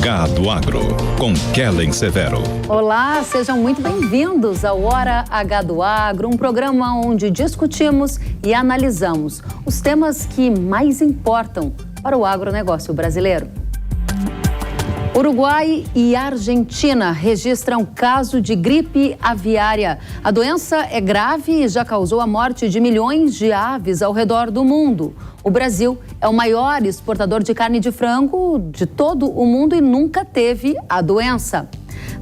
Gado Agro, com Kellen Severo. Olá, sejam muito bem-vindos ao Hora H do Agro, um programa onde discutimos e analisamos os temas que mais importam para o agronegócio brasileiro. Uruguai e Argentina registram caso de gripe aviária. A doença é grave e já causou a morte de milhões de aves ao redor do mundo. O Brasil é o maior exportador de carne de frango de todo o mundo e nunca teve a doença.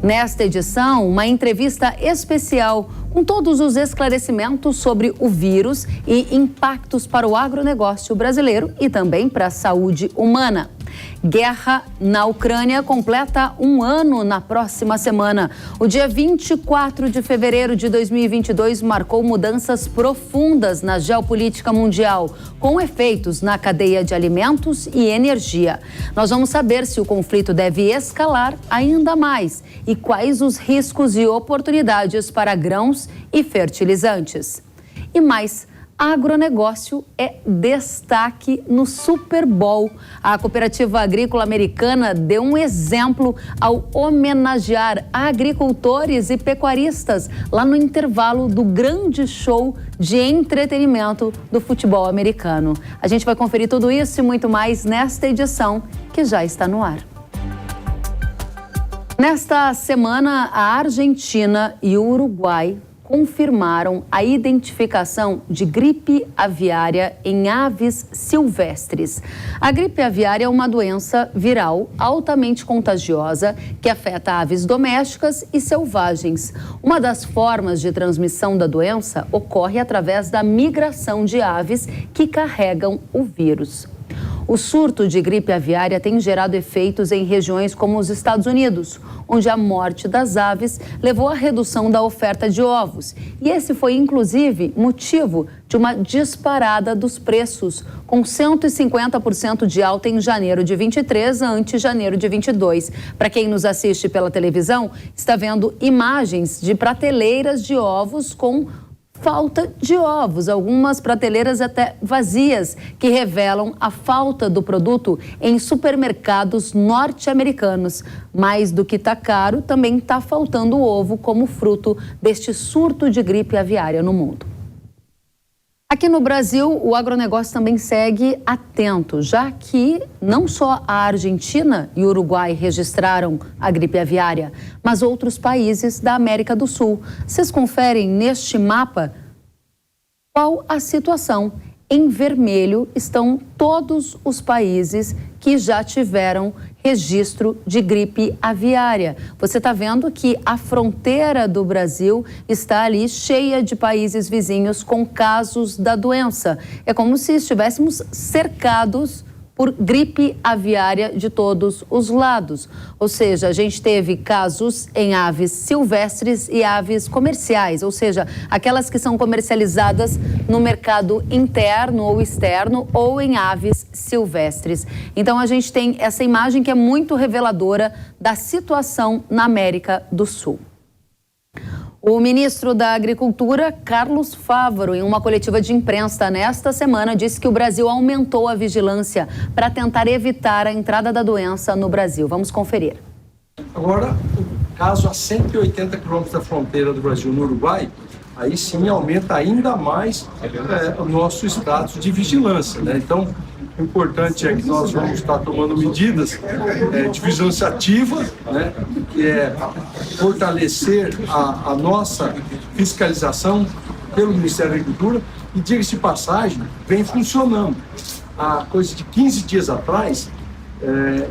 Nesta edição, uma entrevista especial com todos os esclarecimentos sobre o vírus e impactos para o agronegócio brasileiro e também para a saúde humana. Guerra na Ucrânia completa um ano na próxima semana. O dia 24 de fevereiro de 2022 marcou mudanças profundas na geopolítica mundial, com efeitos na cadeia de alimentos e energia. Nós vamos saber se o conflito deve escalar ainda mais e quais os riscos e oportunidades para grãos e fertilizantes. E mais, agronegócio é destaque no Super Bowl. A Cooperativa Agrícola Americana deu um exemplo ao homenagear agricultores e pecuaristas lá no intervalo do grande show de entretenimento do futebol americano. A gente vai conferir tudo isso e muito mais nesta edição que já está no ar. Nesta semana, a Argentina e o Uruguai confirmaram a identificação de gripe aviária em aves silvestres. A gripe aviária é uma doença viral altamente contagiosa que afeta aves domésticas e selvagens. Uma das formas de transmissão da doença ocorre através da migração de aves que carregam o vírus. O surto de gripe aviária tem gerado efeitos em regiões como os Estados Unidos, onde a morte das aves levou à redução da oferta de ovos. E esse foi, inclusive, motivo de uma disparada dos preços, com 150% de alta em janeiro de 23 ante janeiro de 22. Para quem nos assiste pela televisão, está vendo imagens de prateleiras de ovos com falta de ovos, algumas prateleiras até vazias, que revelam a falta do produto em supermercados norte-americanos. Mais do que está caro, também está faltando ovo como fruto deste surto de gripe aviária no mundo. Aqui no Brasil, o agronegócio também segue atento, já que não só a Argentina e o Uruguai registraram a gripe aviária, mas outros países da América do Sul. Vocês conferem neste mapa qual a situação. Em vermelho estão todos os países que já tiveram registro de gripe aviária. Você está vendo que a fronteira do Brasil está ali cheia de países vizinhos com casos da doença. É como se estivéssemos cercados por gripe aviária de todos os lados. Ou seja, a gente teve casos em aves silvestres e aves comerciais, ou seja, aquelas que são comercializadas no mercado interno ou externo ou em aves silvestres. Então a gente tem essa imagem que é muito reveladora da situação na América do Sul. O ministro da Agricultura, Carlos Fávaro, em uma coletiva de imprensa nesta semana, disse que o Brasil aumentou a vigilância para tentar evitar a entrada da doença no Brasil. Vamos conferir. Agora, caso a 180 quilômetros da fronteira do Brasil no Uruguai, aí sim aumenta ainda mais o nosso status de vigilância, né? Então, o importante é que nós vamos estar tomando medidas de vigilância ativa, né, que é fortalecer a nossa fiscalização pelo Ministério da Agricultura e, diga-se de passagem, vem funcionando. Há coisa de 15 dias atrás,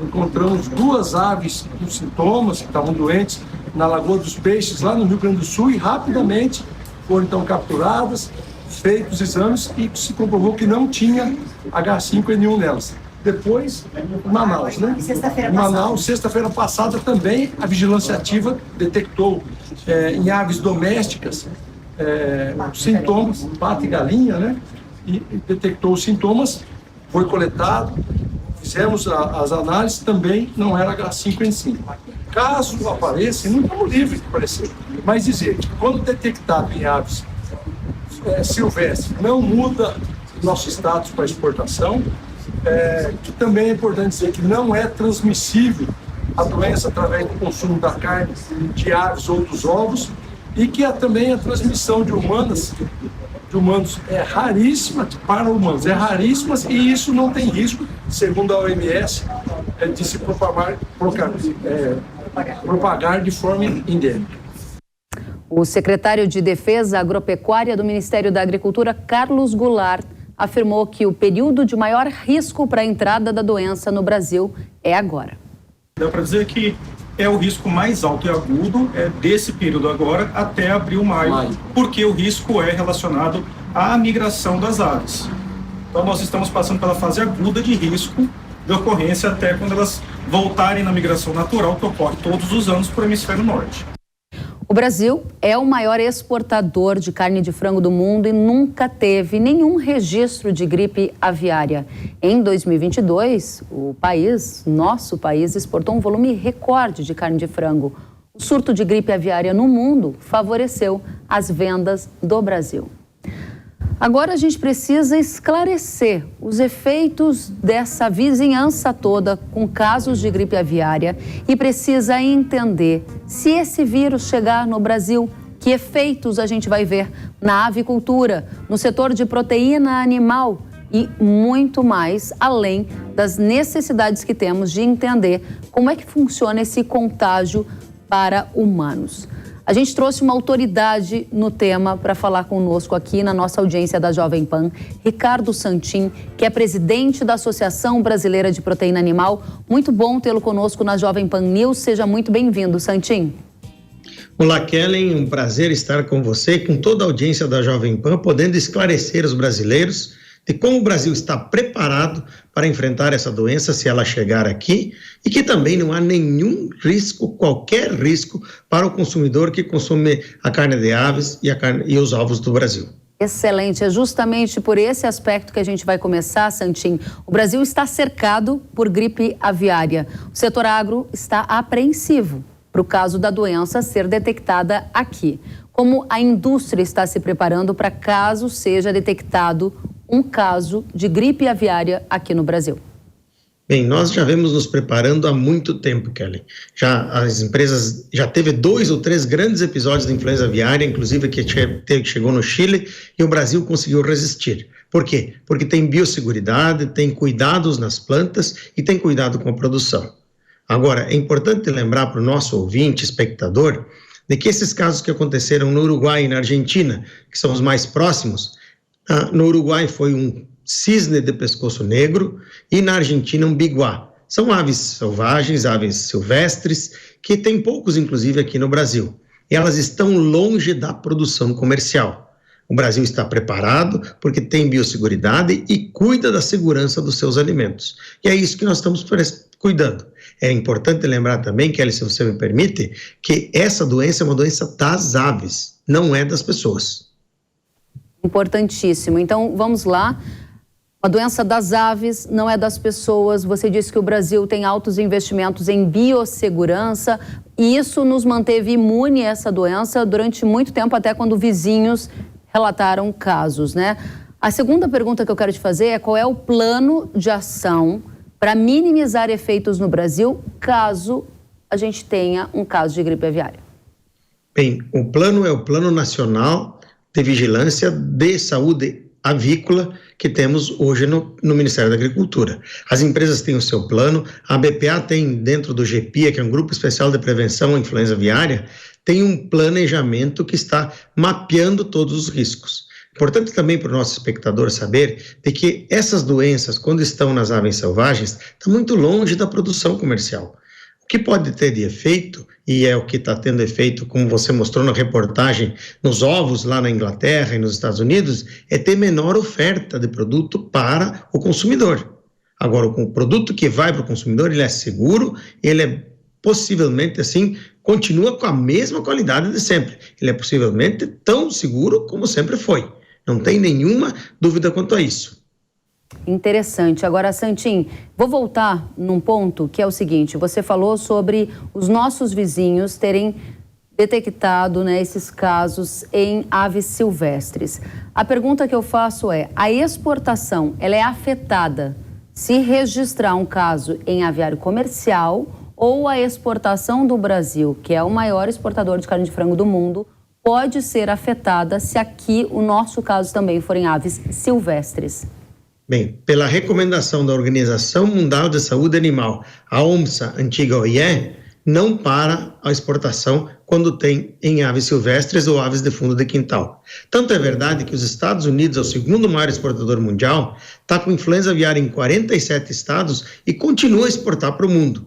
encontramos 2 aves com sintomas, que estavam doentes, na Lagoa dos Peixes, lá no Rio Grande do Sul, e rapidamente foram então capturadas, feitos exames e se comprovou que não tinha H5N1 nelas. Depois, Manaus, né? Sexta-feira passada também a vigilância ativa detectou em aves domésticas sintomas, pato e galinha, né? E detectou os sintomas, foi coletado, fizemos as análises, também não era H5N5. Caso apareça, não estamos livres de aparecer, mas dizer que quando detectado em aves silvestre não muda nosso status para exportação, que também é importante dizer que não é transmissível a doença através do consumo da carne de aves ou dos ovos, e que também a transmissão de humanos é raríssima para humanos, é raríssima, e isso não tem risco, segundo a OMS, de se propagar de forma endêmica. O secretário de Defesa Agropecuária do Ministério da Agricultura, Carlos Goulart, afirmou que o período de maior risco para a entrada da doença no Brasil é agora. Dá para dizer que é o risco mais alto e agudo desse período agora até abril, maio, porque o risco é relacionado à migração das aves. Então nós estamos passando pela fase aguda de risco de ocorrência até quando elas voltarem na migração natural, que ocorre todos os anos para o hemisfério norte. O Brasil é o maior exportador de carne de frango do mundo e nunca teve nenhum registro de gripe aviária. Em 2022, nosso país, exportou um volume recorde de carne de frango. O surto de gripe aviária no mundo favoreceu as vendas do Brasil. Agora a gente precisa esclarecer os efeitos dessa vizinhança toda com casos de gripe aviária e precisa entender se esse vírus chegar no Brasil, que efeitos a gente vai ver na avicultura, no setor de proteína animal e muito mais, além das necessidades que temos de entender como é que funciona esse contágio para humanos. A gente trouxe uma autoridade no tema para falar conosco aqui na nossa audiência da Jovem Pan, Ricardo Santin, que é presidente da Associação Brasileira de Proteína Animal. Muito bom tê-lo conosco na Jovem Pan News. Seja muito bem-vindo, Santin. Olá, Kellen. Um prazer estar com você e com toda a audiência da Jovem Pan, podendo esclarecer os brasileiros de como o Brasil está preparado para enfrentar essa doença se ela chegar aqui e que também não há nenhum risco, qualquer risco, para o consumidor que consome a carne de aves e os ovos do Brasil. Excelente, é justamente por esse aspecto que a gente vai começar, Santin. O Brasil está cercado por gripe aviária. O setor agro está apreensivo para o caso da doença ser detectada aqui. Como a indústria está se preparando para caso seja detectado um caso de gripe aviária aqui no Brasil? Bem, nós já vemos nos preparando há muito tempo, Kelly. As empresas já teve 2 ou 3 grandes episódios de influenza aviária, inclusive que chegou no Chile, e o Brasil conseguiu resistir. Por quê? Porque tem biosseguridade, tem cuidados nas plantas e tem cuidado com a produção. Agora, é importante lembrar para o nosso ouvinte, espectador, de que esses casos que aconteceram no Uruguai e na Argentina, que são os mais próximos, no Uruguai foi um cisne de pescoço negro e na Argentina um biguá. São aves selvagens, aves silvestres, que tem poucos inclusive aqui no Brasil. E elas estão longe da produção comercial. O Brasil está preparado porque tem biosseguridade e cuida da segurança dos seus alimentos. E é isso que nós estamos cuidando. É importante lembrar também, Kelly, se você me permite, que essa doença é uma doença das aves, não é das pessoas. Importantíssimo. Então, vamos lá. A doença das aves não é das pessoas. Você disse que o Brasil tem altos investimentos em biossegurança e isso nos manteve imune a essa doença durante muito tempo, até quando vizinhos relataram casos, né? A segunda pergunta que eu quero te fazer é qual é o plano de ação para minimizar efeitos no Brasil caso a gente tenha um caso de gripe aviária? Bem, o plano é o Plano Nacional de Vigilância de Saúde Avícola que temos hoje no Ministério da Agricultura. As empresas têm o seu plano, a BPA tem dentro do GPIA, que é um Grupo Especial de Prevenção à Influenza Aviária, tem um planejamento que está mapeando todos os riscos. Importante também para o nosso espectador saber de que essas doenças, quando estão nas aves selvagens, estão muito longe da produção comercial. O que pode ter de efeito, e é o que está tendo efeito, como você mostrou na reportagem, nos ovos lá na Inglaterra e nos Estados Unidos, é ter menor oferta de produto para o consumidor. Agora, o produto que vai para o consumidor, ele é seguro, ele é possivelmente, assim, continua com a mesma qualidade de sempre. Ele é possivelmente tão seguro como sempre foi. Não tem nenhuma dúvida quanto a isso. Interessante. Agora, Santin, vou voltar num ponto que é o seguinte, você falou sobre os nossos vizinhos terem detectado, né, esses casos em aves silvestres. A pergunta que eu faço é, a exportação, ela é afetada se registrar um caso em aviário comercial ou a exportação do Brasil, que é o maior exportador de carne de frango do mundo, pode ser afetada se aqui o nosso caso também forem aves silvestres? Bem, pela recomendação da Organização Mundial de Saúde Animal, a OMSA, antiga OIE, não para a exportação quando tem em aves silvestres ou aves de fundo de quintal. Tanto é verdade que os Estados Unidos, é o segundo maior exportador mundial, está com influenza aviária em 47 estados e continua a exportar para o mundo.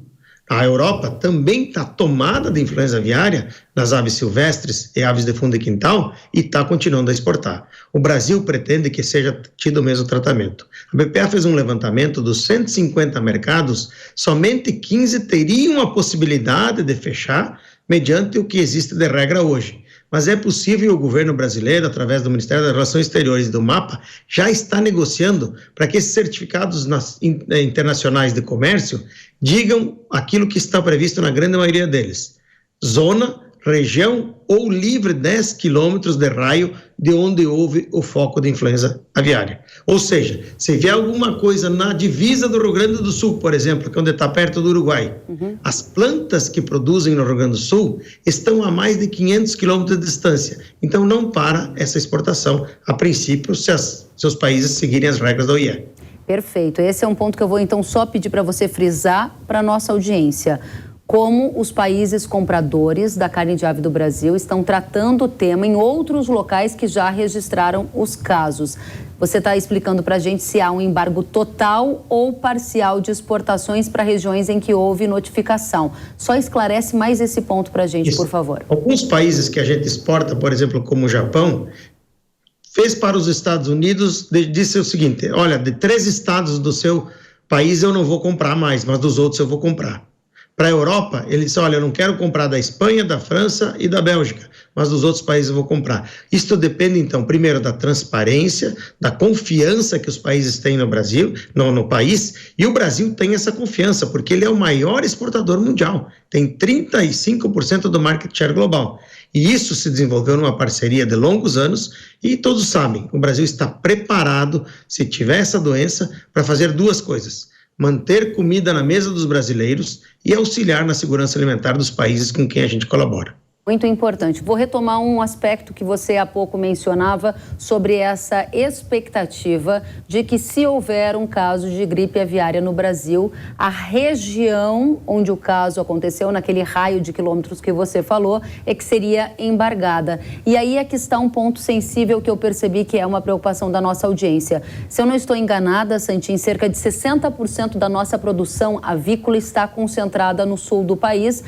A Europa também está tomada de influenza aviária nas aves silvestres e aves de fundo de quintal e está continuando a exportar. O Brasil pretende que seja tido o mesmo tratamento. A BPA fez um levantamento dos 150 mercados, somente 15 teriam a possibilidade de fechar mediante o que existe de regra hoje. Mas é possível o governo brasileiro, através do Ministério das Relações Exteriores e do MAPA, já está negociando para que esses certificados internacionais de comércio digam aquilo que está previsto na grande maioria deles. Zona, região ou livre 10 quilômetros de raio de onde houve o foco de influenza aviária. Ou seja, se vier alguma coisa na divisa do Rio Grande do Sul, por exemplo, que é onde está perto do Uruguai, as plantas que produzem no Rio Grande do Sul estão a mais de 500 quilômetros de distância. Então não para essa exportação, a princípio, se os países seguirem as regras da OIE. Perfeito. Esse é um ponto que eu vou então só pedir para você frisar para a nossa audiência. Como os países compradores da carne de ave do Brasil estão tratando o tema em outros locais que já registraram os casos. Você está explicando para a gente se há um embargo total ou parcial de exportações para regiões em que houve notificação. Só esclarece mais esse ponto para a gente, por favor. Alguns países que a gente exporta, por exemplo, como o Japão, fez para os Estados Unidos, disse o seguinte: olha, de 3 estados do seu país eu não vou comprar mais, mas dos outros eu vou comprar. Para a Europa, ele disse, olha, eu não quero comprar da Espanha, da França e da Bélgica, mas dos outros países eu vou comprar. Isto depende, então, primeiro da transparência, da confiança que os países têm no Brasil, no país, e o Brasil tem essa confiança, porque ele é o maior exportador mundial, tem 35% do market share global. E isso se desenvolveu numa parceria de longos anos e todos sabem, o Brasil está preparado, se tiver essa doença, para fazer 2 coisas: manter comida na mesa dos brasileiros e auxiliar na segurança alimentar dos países com quem a gente colabora. Muito importante. Vou retomar um aspecto que você há pouco mencionava sobre essa expectativa de que, se houver um caso de gripe aviária no Brasil, a região onde o caso aconteceu, naquele raio de quilômetros que você falou, é que seria embargada. E aí é que está um ponto sensível que eu percebi que é uma preocupação da nossa audiência. Se eu não estou enganada, Santin, cerca de 60% da nossa produção avícola está concentrada no sul do país,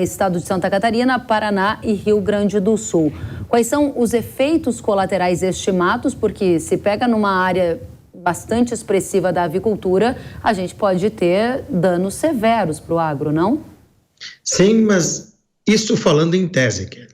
estado de Santa Catarina, Paraná e Rio Grande do Sul. Quais são os efeitos colaterais estimados? Porque se pega numa área bastante expressiva da avicultura, a gente pode ter danos severos para o agro, não? Sim, mas isso falando em tese, Kelly.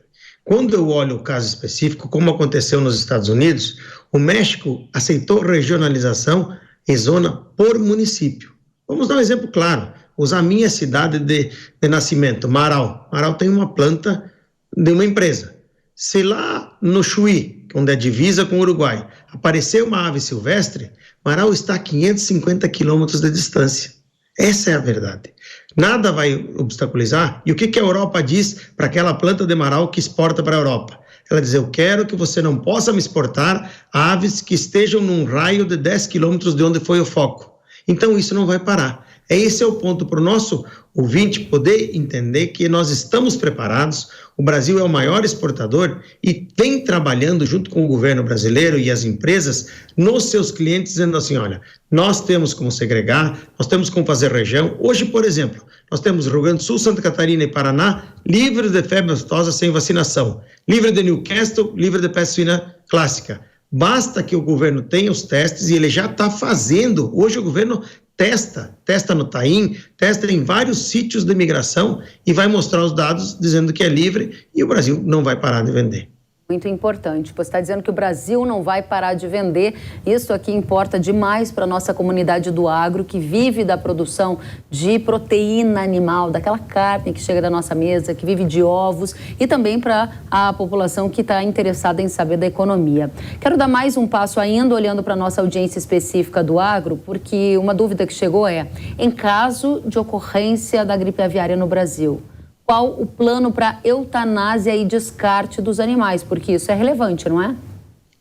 Quando eu olho o caso específico, como aconteceu nos Estados Unidos, o México aceitou regionalização em zona por município. Vamos dar um exemplo claro. Usar a minha cidade de nascimento, Marau. Marau tem uma planta de uma empresa. Se lá no Chuí, onde é divisa com o Uruguai, aparecer uma ave silvestre, Marau está a 550 quilômetros de distância. Essa é a verdade. Nada vai obstaculizar. E o que a Europa diz para aquela planta de Marau que exporta para a Europa? Ela diz, eu quero que você não possa me exportar aves que estejam num raio de 10 quilômetros de onde foi o foco. Então isso não vai parar. Esse é o ponto para o nosso ouvinte poder entender que nós estamos preparados, o Brasil é o maior exportador e vem trabalhando junto com o governo brasileiro e as empresas nos seus clientes, dizendo assim, olha, nós temos como segregar, nós temos como fazer região. Hoje, por exemplo, nós temos Rio Grande do Sul, Santa Catarina e Paraná livres de febre aftosa sem vacinação, livre de Newcastle, livre de peste suína clássica. Basta que o governo tenha os testes e ele já está fazendo. Hoje o governo testa no Taim, testa em vários sítios de imigração e vai mostrar os dados dizendo que é livre e o Brasil não vai parar de vender. Muito importante. Você está dizendo que o Brasil não vai parar de vender. Isso aqui importa demais para a nossa comunidade do agro, que vive da produção de proteína animal, daquela carne que chega da nossa mesa, que vive de ovos, e também para a população que está interessada em saber da economia. Quero dar mais um passo ainda, olhando para a nossa audiência específica do agro, porque uma dúvida que chegou é, em caso de ocorrência da gripe aviária no Brasil, qual o plano para eutanásia e descarte dos animais? Porque isso é relevante, não é?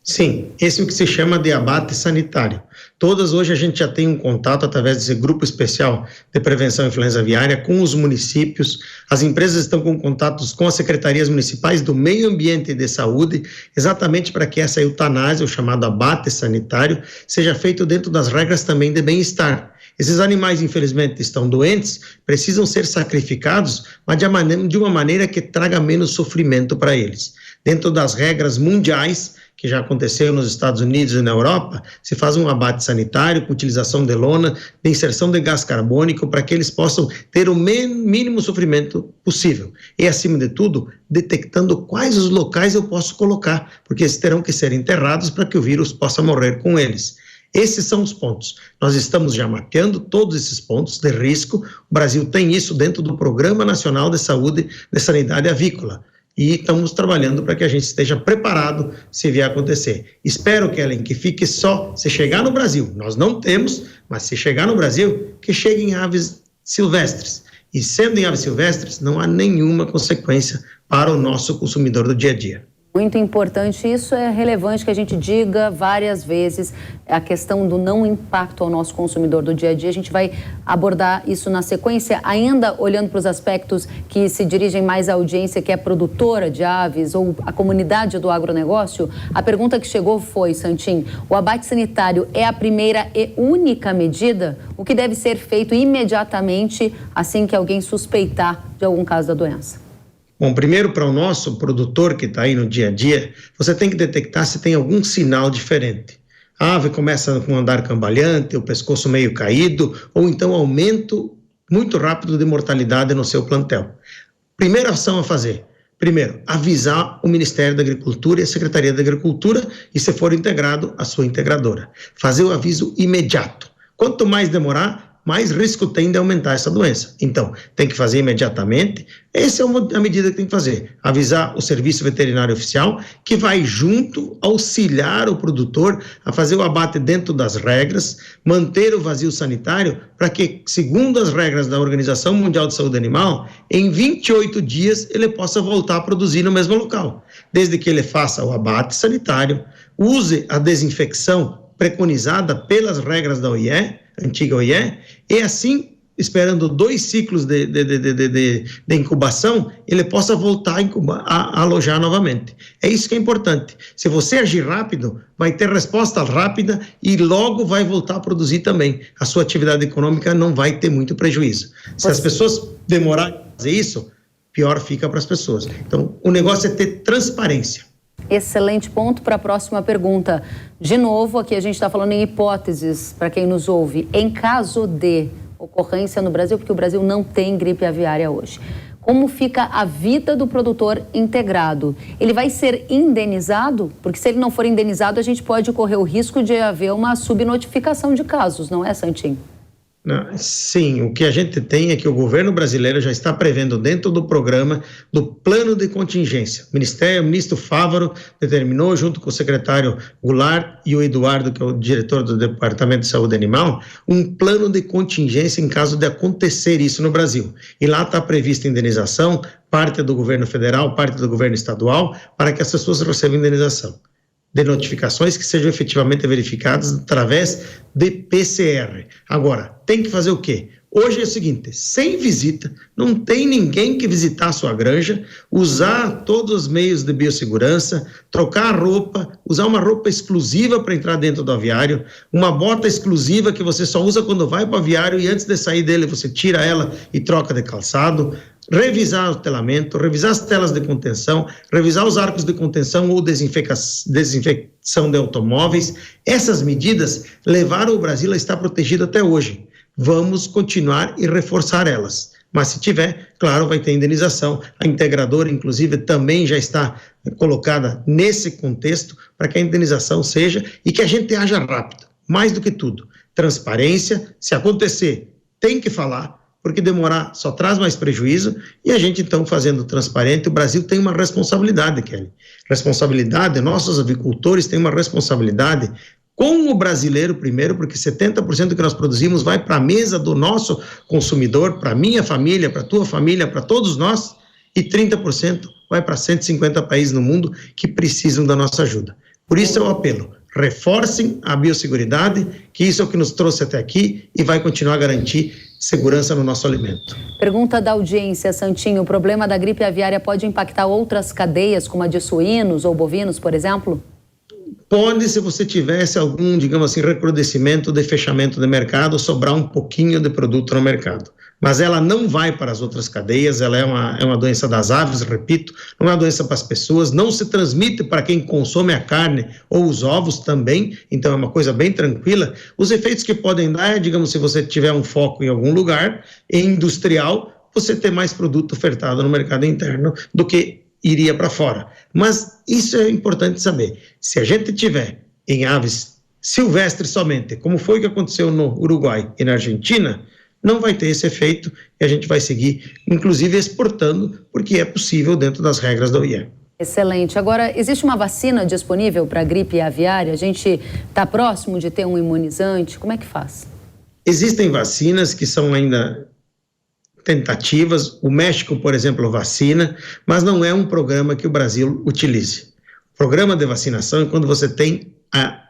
Sim, esse é o que se chama de abate sanitário. Todas hoje a gente já tem um contato através desse grupo especial de prevenção à influenza aviária com os municípios. As empresas estão com contatos com as secretarias municipais do meio ambiente e de saúde, exatamente para que essa eutanásia, o chamado abate sanitário, seja feito dentro das regras também de bem-estar. Esses animais, infelizmente, estão doentes, precisam ser sacrificados, mas de uma maneira que traga menos sofrimento para eles. Dentro das regras mundiais, que já aconteceu nos Estados Unidos e na Europa, se faz um abate sanitário com utilização de lona, de inserção de gás carbônico, para que eles possam ter o mínimo sofrimento possível. E, acima de tudo, detectando quais os locais eu posso colocar, porque eles terão que ser enterrados para que o vírus possa morrer com eles. Esses são os pontos. Nós estamos já mapeando todos esses pontos de risco. O Brasil tem isso dentro do Programa Nacional de Saúde e Sanidade Avícola. E estamos trabalhando para que a gente esteja preparado se vier a acontecer. Espero, Kellen, que fique só se chegar no Brasil. Nós não temos, mas se chegar no Brasil, que cheguem aves silvestres. E sendo em aves silvestres, não há nenhuma consequência para o nosso consumidor do dia a dia. Muito importante, isso é relevante que a gente diga várias vezes, a questão do não impacto ao nosso consumidor do dia a dia. A gente vai abordar isso na sequência, ainda olhando para os aspectos que se dirigem mais à audiência, que é produtora de aves ou a comunidade do agronegócio. A pergunta que chegou foi, Santim, o abate sanitário é a primeira e única medida? O que deve ser feito imediatamente assim que alguém suspeitar de algum caso da doença? Bom, primeiro, para o nosso produtor que está aí no dia a dia, você tem que detectar se tem algum sinal diferente. A ave começa com um andar cambalhante, o pescoço meio caído, ou então aumento muito rápido de mortalidade no seu plantel. Primeira ação a fazer, primeiro, avisar o Ministério da Agricultura e a Secretaria da Agricultura, e se for integrado, a sua integradora. Fazer o aviso imediato. Quanto mais demorar, mais risco tem de aumentar essa doença. Então, tem que fazer imediatamente. Essa é a medida que tem que fazer. Avisar o Serviço Veterinário Oficial, que vai junto auxiliar o produtor a fazer o abate dentro das regras, manter o vazio sanitário, para que, segundo as regras da Organização Mundial de Saúde Animal, em 28 dias ele possa voltar a produzir no mesmo local. Desde que ele faça o abate sanitário, use a desinfecção preconizada pelas regras da OIE, antiga OIE, e assim, esperando 2 ciclos de incubação, ele possa voltar a alojar novamente. É isso que é importante. Se você agir rápido, vai ter resposta rápida e logo vai voltar a produzir também. A sua atividade econômica não vai ter muito prejuízo. Se as pessoas demorarem a fazer isso, pior fica para as pessoas. Então, o negócio é ter transparência. Excelente ponto para a próxima pergunta. De novo, aqui a gente está falando em hipóteses, para quem nos ouve. Em caso de ocorrência no Brasil, porque o Brasil não tem gripe aviária hoje, como fica a vida do produtor integrado? Ele vai ser indenizado? Porque se ele não for indenizado, a gente pode correr o risco de haver uma subnotificação de casos, não é, Santim? Sim, o que a gente tem é que o governo brasileiro já está prevendo dentro do programa do plano de contingência. O ministro Fávaro determinou, junto com o secretário Goulart e o Eduardo, que é o diretor do Departamento de Saúde Animal, um plano de contingência em caso de acontecer isso no Brasil. E lá está prevista indenização, parte do governo federal, parte do governo estadual, para que as pessoas recebam indenização de notificações que sejam efetivamente verificadas através de PCR. Agora, tem que fazer o quê? Hoje é o seguinte, sem visita, não tem ninguém que visitar a sua granja, usar todos os meios de biossegurança, trocar a roupa, usar uma roupa exclusiva para entrar dentro do aviário, uma bota exclusiva que você só usa quando vai para o aviário e antes de sair dele você tira ela e troca de calçado, revisar o telamento, revisar as telas de contenção, revisar os arcos de contenção ou desinfecção de automóveis. Essas medidas levaram o Brasil a estar protegido até hoje. Vamos continuar e reforçar elas. Mas se tiver, claro, vai ter indenização. A integradora, inclusive, também já está colocada nesse contexto para que a indenização seja e que a gente haja rápido. Mais do que tudo, transparência. Se acontecer, tem que falar, porque demorar só traz mais prejuízo, e a gente, então, fazendo transparente, o Brasil tem uma responsabilidade, Kelly. Responsabilidade, nossos avicultores têm uma responsabilidade com o brasileiro primeiro, porque 70% do que nós produzimos vai para a mesa do nosso consumidor, para a minha família, para a tua família, para todos nós, e 30% vai para 150 países no mundo que precisam da nossa ajuda. Por isso é o apelo, reforcem a biosseguridade, que isso é o que nos trouxe até aqui e vai continuar a garantir segurança no nosso alimento. Pergunta da audiência, Santinho, o problema da gripe aviária pode impactar outras cadeias, como a de suínos ou bovinos, por exemplo? Pode, se você tivesse algum, digamos assim, recrudescimento de fechamento de mercado, sobrar um pouquinho de produto no mercado. Mas ela não vai para as outras cadeias, ela é uma doença das aves, repito, não é uma doença para as pessoas, não se transmite para quem consome a carne ou os ovos também, então é uma coisa bem tranquila. Os efeitos que podem dar é, digamos, se você tiver um foco em algum lugar, industrial, você ter mais produto ofertado no mercado interno do que iria para fora. Mas isso é importante saber. Se a gente tiver em aves silvestres somente, como foi o que aconteceu no Uruguai e na Argentina, não vai ter esse efeito e a gente vai seguir, inclusive, exportando, porque é possível dentro das regras da OIE. Excelente. Agora, existe uma vacina disponível para a gripe aviária? A gente está próximo de ter um imunizante? Como é que faz? Existem vacinas que são ainda tentativas. O México, por exemplo, vacina, mas não é um programa que o Brasil utilize. O programa de vacinação é quando você tem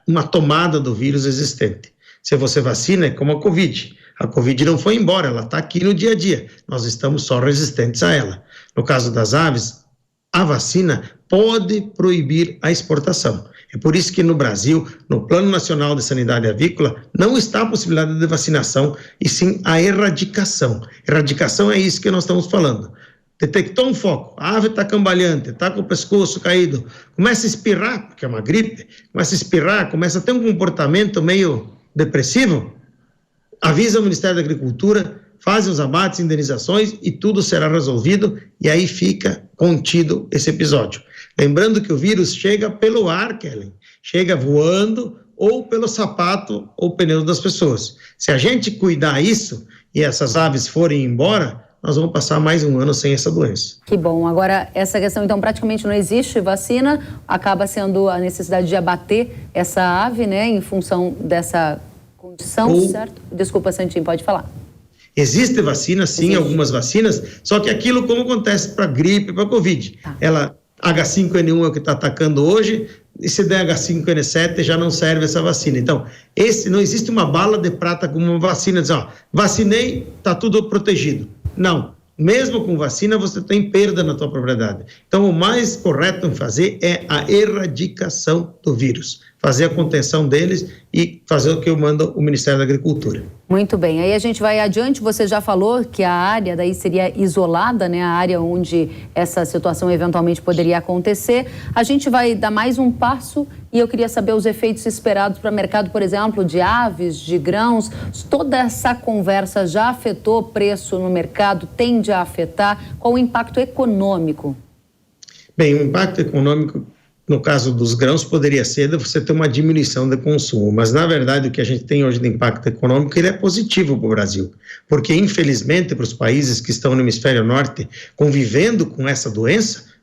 uma tomada do vírus existente. Se você vacina, é como a Covid. A Covid não foi embora, ela está aqui no dia a dia. Nós estamos só resistentes a ela. No caso das aves, a vacina pode proibir a exportação. É por isso que no Brasil, no Plano Nacional de Sanidade Avícola, não está a possibilidade de vacinação, e sim a erradicação. Erradicação é isso que nós estamos falando. Detectou um foco, a ave está cambaleante, está com o pescoço caído, começa a espirrar, porque é uma gripe, começa a espirrar, começa a ter um comportamento meio depressivo, avisa o Ministério da Agricultura, fazem os abates, indenizações e tudo será resolvido, e aí fica contido esse episódio. Lembrando que o vírus chega pelo ar, Kellen, chega voando ou pelo sapato ou pneu das pessoas. Se a gente cuidar isso e essas aves forem embora, nós vamos passar mais um ano sem essa doença. Que bom. Agora, essa questão, então, praticamente não existe vacina, acaba sendo a necessidade de abater essa ave, né, em função dessa condição, certo? Desculpa, Santinho, pode falar. Existe vacina, sim, algumas vacinas, só que aquilo como acontece para gripe, para Covid. Ela, H5N1 é o que está atacando hoje, e se der H5N7 já não serve essa vacina. Então, não existe uma bala de prata como uma vacina, dizer, ó, vacinei, está tudo protegido. Não. Mesmo com vacina, você tem perda na tua propriedade. Então, o mais correto em fazer é a erradicação do vírus, fazer a contenção deles e fazer o que eu mando o Ministério da Agricultura. Muito bem. Aí a gente vai adiante. Você já falou que a área daí seria isolada, né? A área onde essa situação eventualmente poderia acontecer. A gente vai dar mais um passo e eu queria saber os efeitos esperados para o mercado, por exemplo, de aves, de grãos. Toda essa conversa já afetou o preço no mercado? Tende a afetar? Qual o impacto econômico? Bem, o impacto econômico, no caso dos grãos, poderia ser de você ter uma diminuição de consumo, mas na verdade o que a gente tem hoje de impacto econômico, ele é positivo para o Brasil, porque infelizmente para os países que estão no hemisfério norte convivendo com essa doença,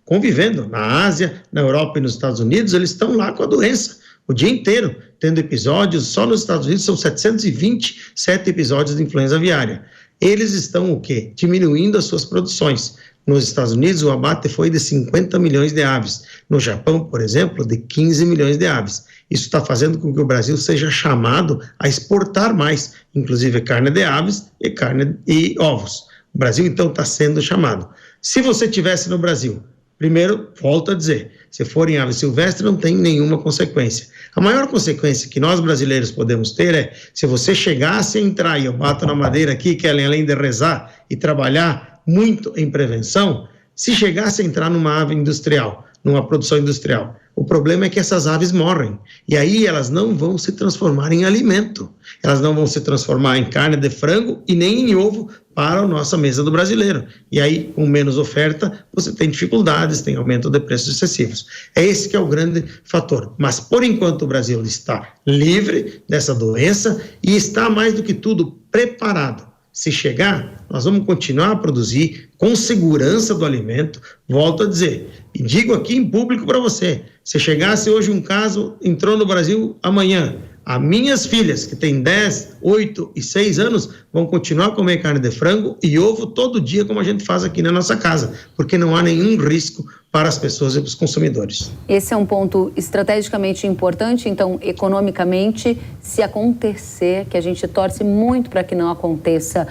na Ásia, na Europa e nos Estados Unidos, eles estão lá com a doença o dia inteiro, tendo episódios, só nos Estados Unidos são 727 episódios de influenza aviária. Eles estão o quê? Diminuindo as suas produções. Nos Estados Unidos, o abate foi de 50 milhões de aves. No Japão, por exemplo, de 15 milhões de aves. Isso está fazendo com que o Brasil seja chamado a exportar mais, inclusive carne de aves e ovos. O Brasil, então, está sendo chamado. Se você estivesse no Brasil, primeiro, volto a dizer, se for em ave silvestre, não tem nenhuma consequência. A maior consequência que nós brasileiros podemos ter é, se você chegasse a entrar, e eu bato na madeira aqui, que além de rezar e trabalhar muito em prevenção, se chegasse a entrar numa ave industrial, numa produção industrial, o problema é que essas aves morrem, e aí elas não vão se transformar em alimento, elas não vão se transformar em carne de frango e nem em ovo para a nossa mesa do brasileiro. E aí, com menos oferta, você tem dificuldades, tem aumento de preços excessivos. É esse que é o grande fator. Mas, por enquanto, o Brasil está livre dessa doença e está, mais do que tudo, preparado. Se chegar, nós vamos continuar a produzir com segurança do alimento. Volto a dizer, e digo aqui em público para você, se chegasse hoje um caso, entrou no Brasil amanhã, as minhas filhas, que têm 10, 8 e 6 anos, vão continuar a comer carne de frango e ovo todo dia, como a gente faz aqui na nossa casa, porque não há nenhum risco para as pessoas e para os consumidores. Esse é um ponto estrategicamente importante, então, economicamente, se acontecer, que a gente torce muito para que não aconteça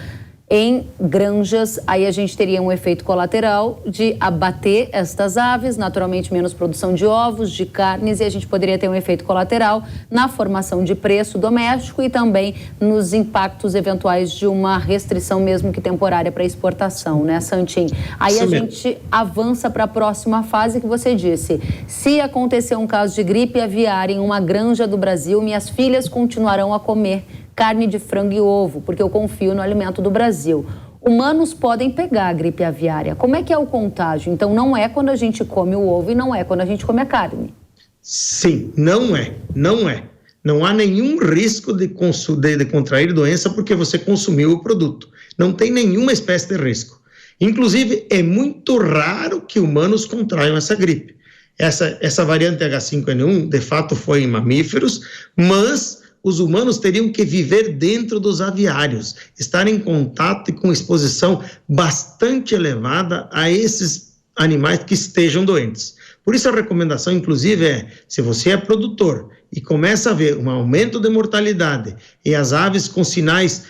em granjas, aí a gente teria um efeito colateral de abater estas aves, naturalmente menos produção de ovos, de carnes, e a gente poderia ter um efeito colateral na formação de preço doméstico e também nos impactos eventuais de uma restrição, mesmo que temporária, para exportação, né, Santin? Aí a gente avança para a próxima fase que você disse. Se acontecer um caso de gripe aviária em uma granja do Brasil, minhas filhas continuarão a comer carne de frango e ovo, porque eu confio no alimento do Brasil. Humanos podem pegar a gripe aviária. Como é que é o contágio? Então, não é quando a gente come o ovo e não é quando a gente come a carne. Sim, não é. Não há nenhum risco de contrair doença porque você consumiu o produto. Não tem nenhuma espécie de risco. Inclusive, é muito raro que humanos contraiam essa gripe. Essa variante H5N1, de fato, foi em mamíferos, mas os humanos teriam que viver dentro dos aviários, estar em contato e com exposição bastante elevada a esses animais que estejam doentes. Por isso a recomendação, inclusive, é, se você é produtor e começa a ver um aumento de mortalidade e as aves com sinais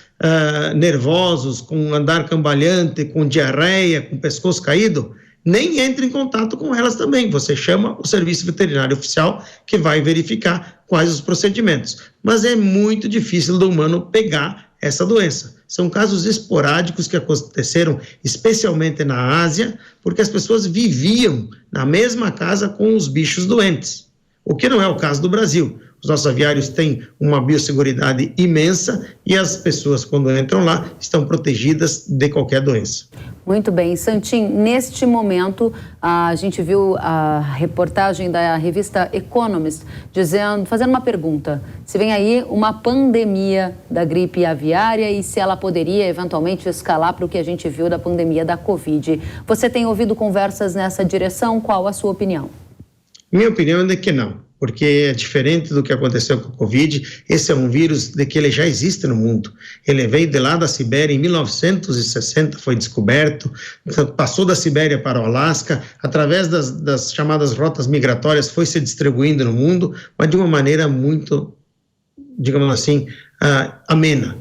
nervosos, com andar cambalhante, com diarreia, com pescoço caído, nem entre em contato com elas também. Você chama o serviço veterinário oficial que vai verificar quais os procedimentos. Mas é muito difícil do humano pegar essa doença. São casos esporádicos que aconteceram especialmente na Ásia, porque as pessoas viviam na mesma casa com os bichos doentes, o que não é o caso do Brasil. Os nossos aviários têm uma biosseguridade imensa e as pessoas, quando entram lá, estão protegidas de qualquer doença. Muito bem. Santin, neste momento, a gente viu a reportagem da revista Economist fazendo uma pergunta. Se vem aí uma pandemia da gripe aviária e se ela poderia eventualmente escalar para o que a gente viu da pandemia da Covid. Você tem ouvido conversas nessa direção? Qual a sua opinião? Minha opinião é que não, porque é diferente do que aconteceu com o Covid. Esse é um vírus de que ele já existe no mundo. Ele veio de lá da Sibéria em 1960, foi descoberto, passou da Sibéria para o Alasca, através das chamadas rotas migratórias, foi se distribuindo no mundo, mas de uma maneira muito, digamos assim, amena.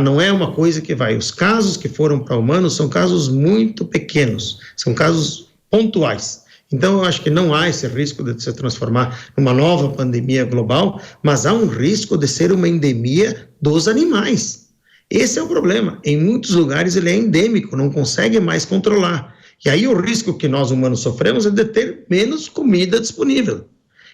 Não é uma coisa que vai. Os casos que foram para humanos são casos muito pequenos, são casos pontuais. Então, eu acho que não há esse risco de se transformar numa nova pandemia global, mas há um risco de ser uma endemia dos animais. Esse é o problema. Em muitos lugares ele é endêmico, não consegue mais controlar. E aí o risco que nós humanos sofremos é de ter menos comida disponível.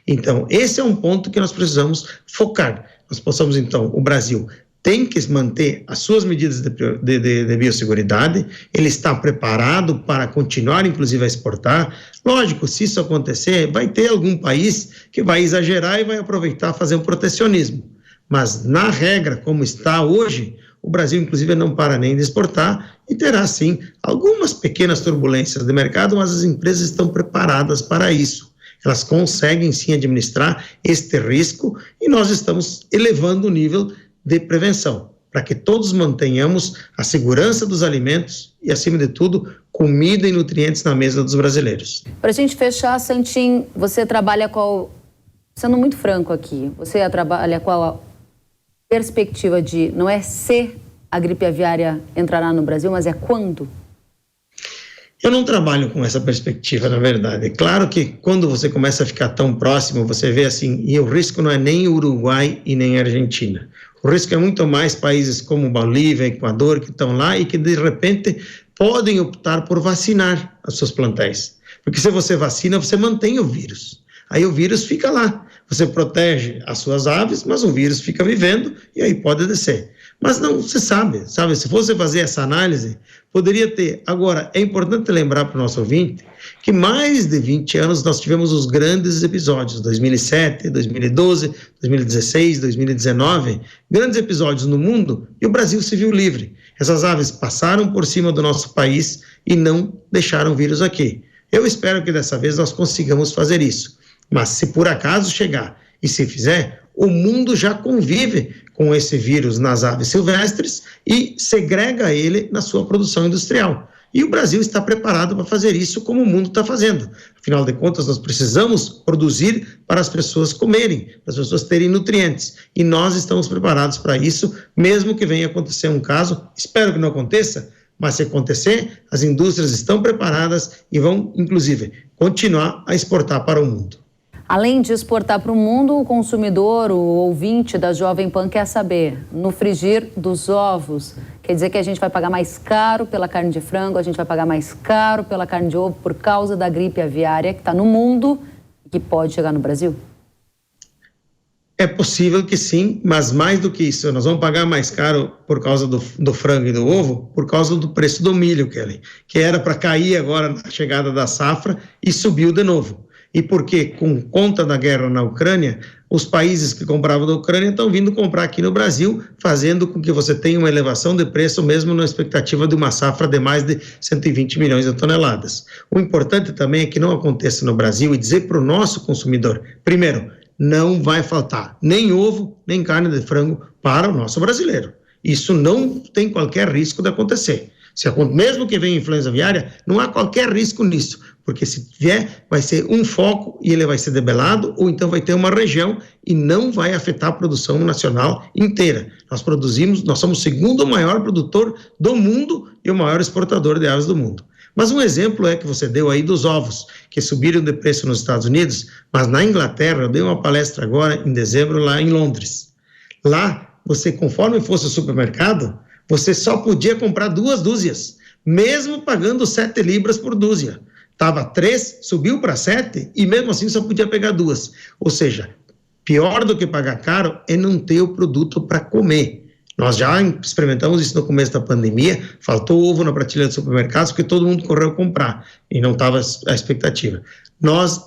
Então, esse é um ponto que nós precisamos focar. Nós possamos, então, o Brasil tem que manter as suas medidas de biosseguridade, ele está preparado para continuar, inclusive, a exportar. Lógico, se isso acontecer, vai ter algum país que vai exagerar e vai aproveitar fazer um protecionismo. Mas, na regra, como está hoje, o Brasil, inclusive, não para nem de exportar e terá, sim, algumas pequenas turbulências de mercado, mas as empresas estão preparadas para isso. Elas conseguem, sim, administrar este risco e nós estamos elevando o nível de prevenção, para que todos mantenhamos a segurança dos alimentos e, acima de tudo, comida e nutrientes na mesa dos brasileiros. Para a gente fechar, Santin, você trabalha sendo muito franco aqui, você trabalha com a perspectiva de, não é se a gripe aviária entrará no Brasil, mas é quando? Eu não trabalho com essa perspectiva, na verdade. É claro que quando você começa a ficar tão próximo, você vê assim, e o risco não é nem Uruguai e nem Argentina. O risco é muito mais países como Bolívia, Equador, que estão lá e que, de repente, podem optar por vacinar os seus plantéis. Porque se você vacina, você mantém o vírus. Aí o vírus fica lá. Você protege as suas aves, mas o vírus fica vivendo e aí pode descer. Mas não se sabe, se fosse fazer essa análise, poderia ter. Agora, é importante lembrar para o nosso ouvinte que mais de 20 anos nós tivemos os grandes episódios, 2007, 2012, 2016, 2019, grandes episódios no mundo e o Brasil se viu livre. Essas aves passaram por cima do nosso país e não deixaram o vírus aqui. Eu espero que dessa vez nós consigamos fazer isso. Mas se por acaso chegar e se fizer, o mundo já convive com esse vírus nas aves silvestres e segrega ele na sua produção industrial. E o Brasil está preparado para fazer isso como o mundo está fazendo. Afinal de contas, nós precisamos produzir para as pessoas comerem, para as pessoas terem nutrientes. E nós estamos preparados para isso, mesmo que venha acontecer um caso, espero que não aconteça, mas se acontecer, as indústrias estão preparadas e vão, inclusive, continuar a exportar para o mundo. Além de exportar para o mundo, o consumidor, o ouvinte da Jovem Pan quer saber, no frigir dos ovos, quer dizer que a gente vai pagar mais caro pela carne de frango, a gente vai pagar mais caro pela carne de ovo por causa da gripe aviária que está no mundo e que pode chegar no Brasil? É possível que sim, mas mais do que isso, nós vamos pagar mais caro por causa do frango e do ovo, por causa do preço do milho, Kelly, que era para cair agora na chegada da safra e subiu de novo. E porque, com conta da guerra na Ucrânia, os países que compravam da Ucrânia estão vindo comprar aqui no Brasil, fazendo com que você tenha uma elevação de preço, mesmo na expectativa de uma safra de mais de 120 milhões de toneladas. O importante também é que não aconteça no Brasil e dizer para o nosso consumidor, primeiro, não vai faltar nem ovo, nem carne de frango para o nosso brasileiro. Isso não tem qualquer risco de acontecer. Mesmo que venha influenza aviária, não há qualquer risco nisso, porque se vier, vai ser um foco e ele vai ser debelado, ou então vai ter uma região e não vai afetar a produção nacional inteira. Nós somos o segundo maior produtor do mundo e o maior exportador de aves do mundo. Mas um exemplo é que você deu aí dos ovos, que subiram de preço nos Estados Unidos, mas na Inglaterra, eu dei uma palestra agora em dezembro lá em Londres. Lá, você, conforme fosse o supermercado, você só podia comprar 2 dúzias, mesmo pagando 7 libras por dúzia. Estava 3, subiu para 7 e mesmo assim só podia pegar 2. Ou seja, pior do que pagar caro é não ter o produto para comer. Nós já experimentamos isso no começo da pandemia, faltou ovo na prateleira dos supermercados porque todo mundo correu comprar e não estava a expectativa.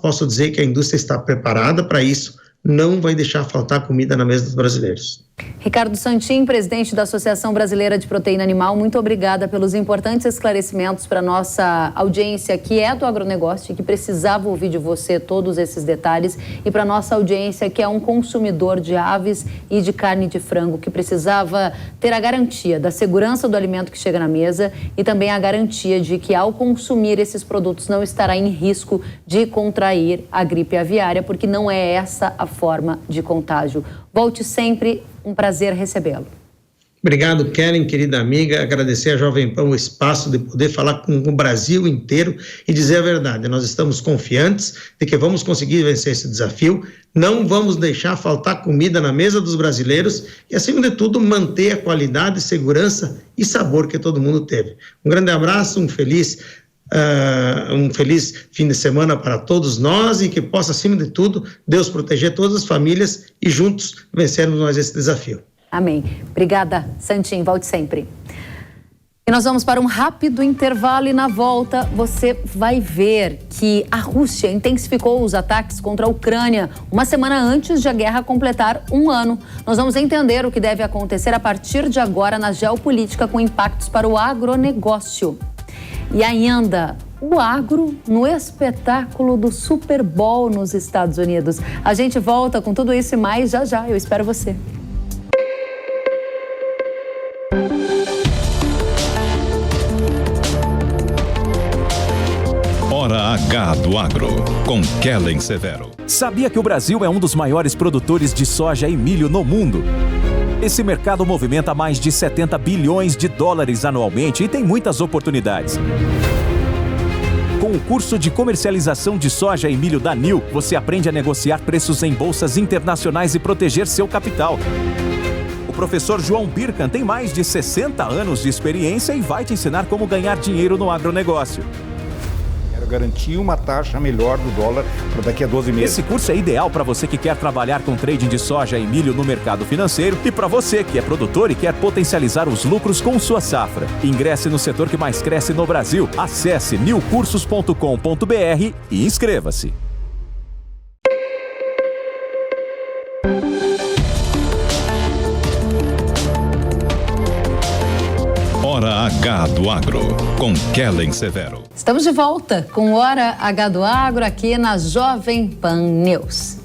Posso dizer que a indústria está preparada para isso, não vai deixar faltar comida na mesa dos brasileiros. Ricardo Santin, presidente da Associação Brasileira de Proteína Animal, muito obrigada pelos importantes esclarecimentos para a nossa audiência que é do agronegócio e que precisava ouvir de você todos esses detalhes, e para a nossa audiência que é um consumidor de aves e de carne de frango que precisava ter a garantia da segurança do alimento que chega na mesa e também a garantia de que ao consumir esses produtos não estará em risco de contrair a gripe aviária, porque não é essa a forma de contágio. Volte sempre, um prazer recebê-lo. Obrigado, Kellen, querida amiga. Agradecer à Jovem Pan o espaço de poder falar com o Brasil inteiro e dizer a verdade. Nós estamos confiantes de que vamos conseguir vencer esse desafio. Não vamos deixar faltar comida na mesa dos brasileiros e, acima de tudo, manter a qualidade, segurança e sabor que todo mundo teve. Um grande abraço, um feliz fim de semana para todos nós e que possa, acima de tudo, Deus proteger todas as famílias e juntos vencermos nós esse desafio. Amém. Obrigada, Santin. Volte sempre. E nós vamos para um rápido intervalo e na volta você vai ver que a Rússia intensificou os ataques contra a Ucrânia uma semana antes de a guerra completar 1 ano. Nós vamos entender o que deve acontecer a partir de agora na geopolítica com impactos para o agronegócio. E ainda, o agro no espetáculo do Super Bowl nos Estados Unidos. A gente volta com tudo isso e mais já já. Eu espero você. Hora H do Agro, com Kellen Severo. Sabia que o Brasil é um dos maiores produtores de soja e milho no mundo? Esse mercado movimenta mais de 70 bilhões de dólares anualmente e tem muitas oportunidades. Com o curso de comercialização de soja e milho da NIL, você aprende a negociar preços em bolsas internacionais e proteger seu capital. O professor João Birkan tem mais de 60 anos de experiência e vai te ensinar como ganhar dinheiro no agronegócio. Quero garantir uma taxa melhor do dólar para daqui a 12 meses. Esse curso é ideal para você que quer trabalhar com trading de soja e milho no mercado financeiro e para você que é produtor e quer potencializar os lucros com sua safra. Ingresse no setor que mais cresce no Brasil. Acesse newcursos.com.br e inscreva-se. Hora H do Agro, com Kellen Severo. Estamos de volta com Hora H do Agro aqui na Jovem Pan News.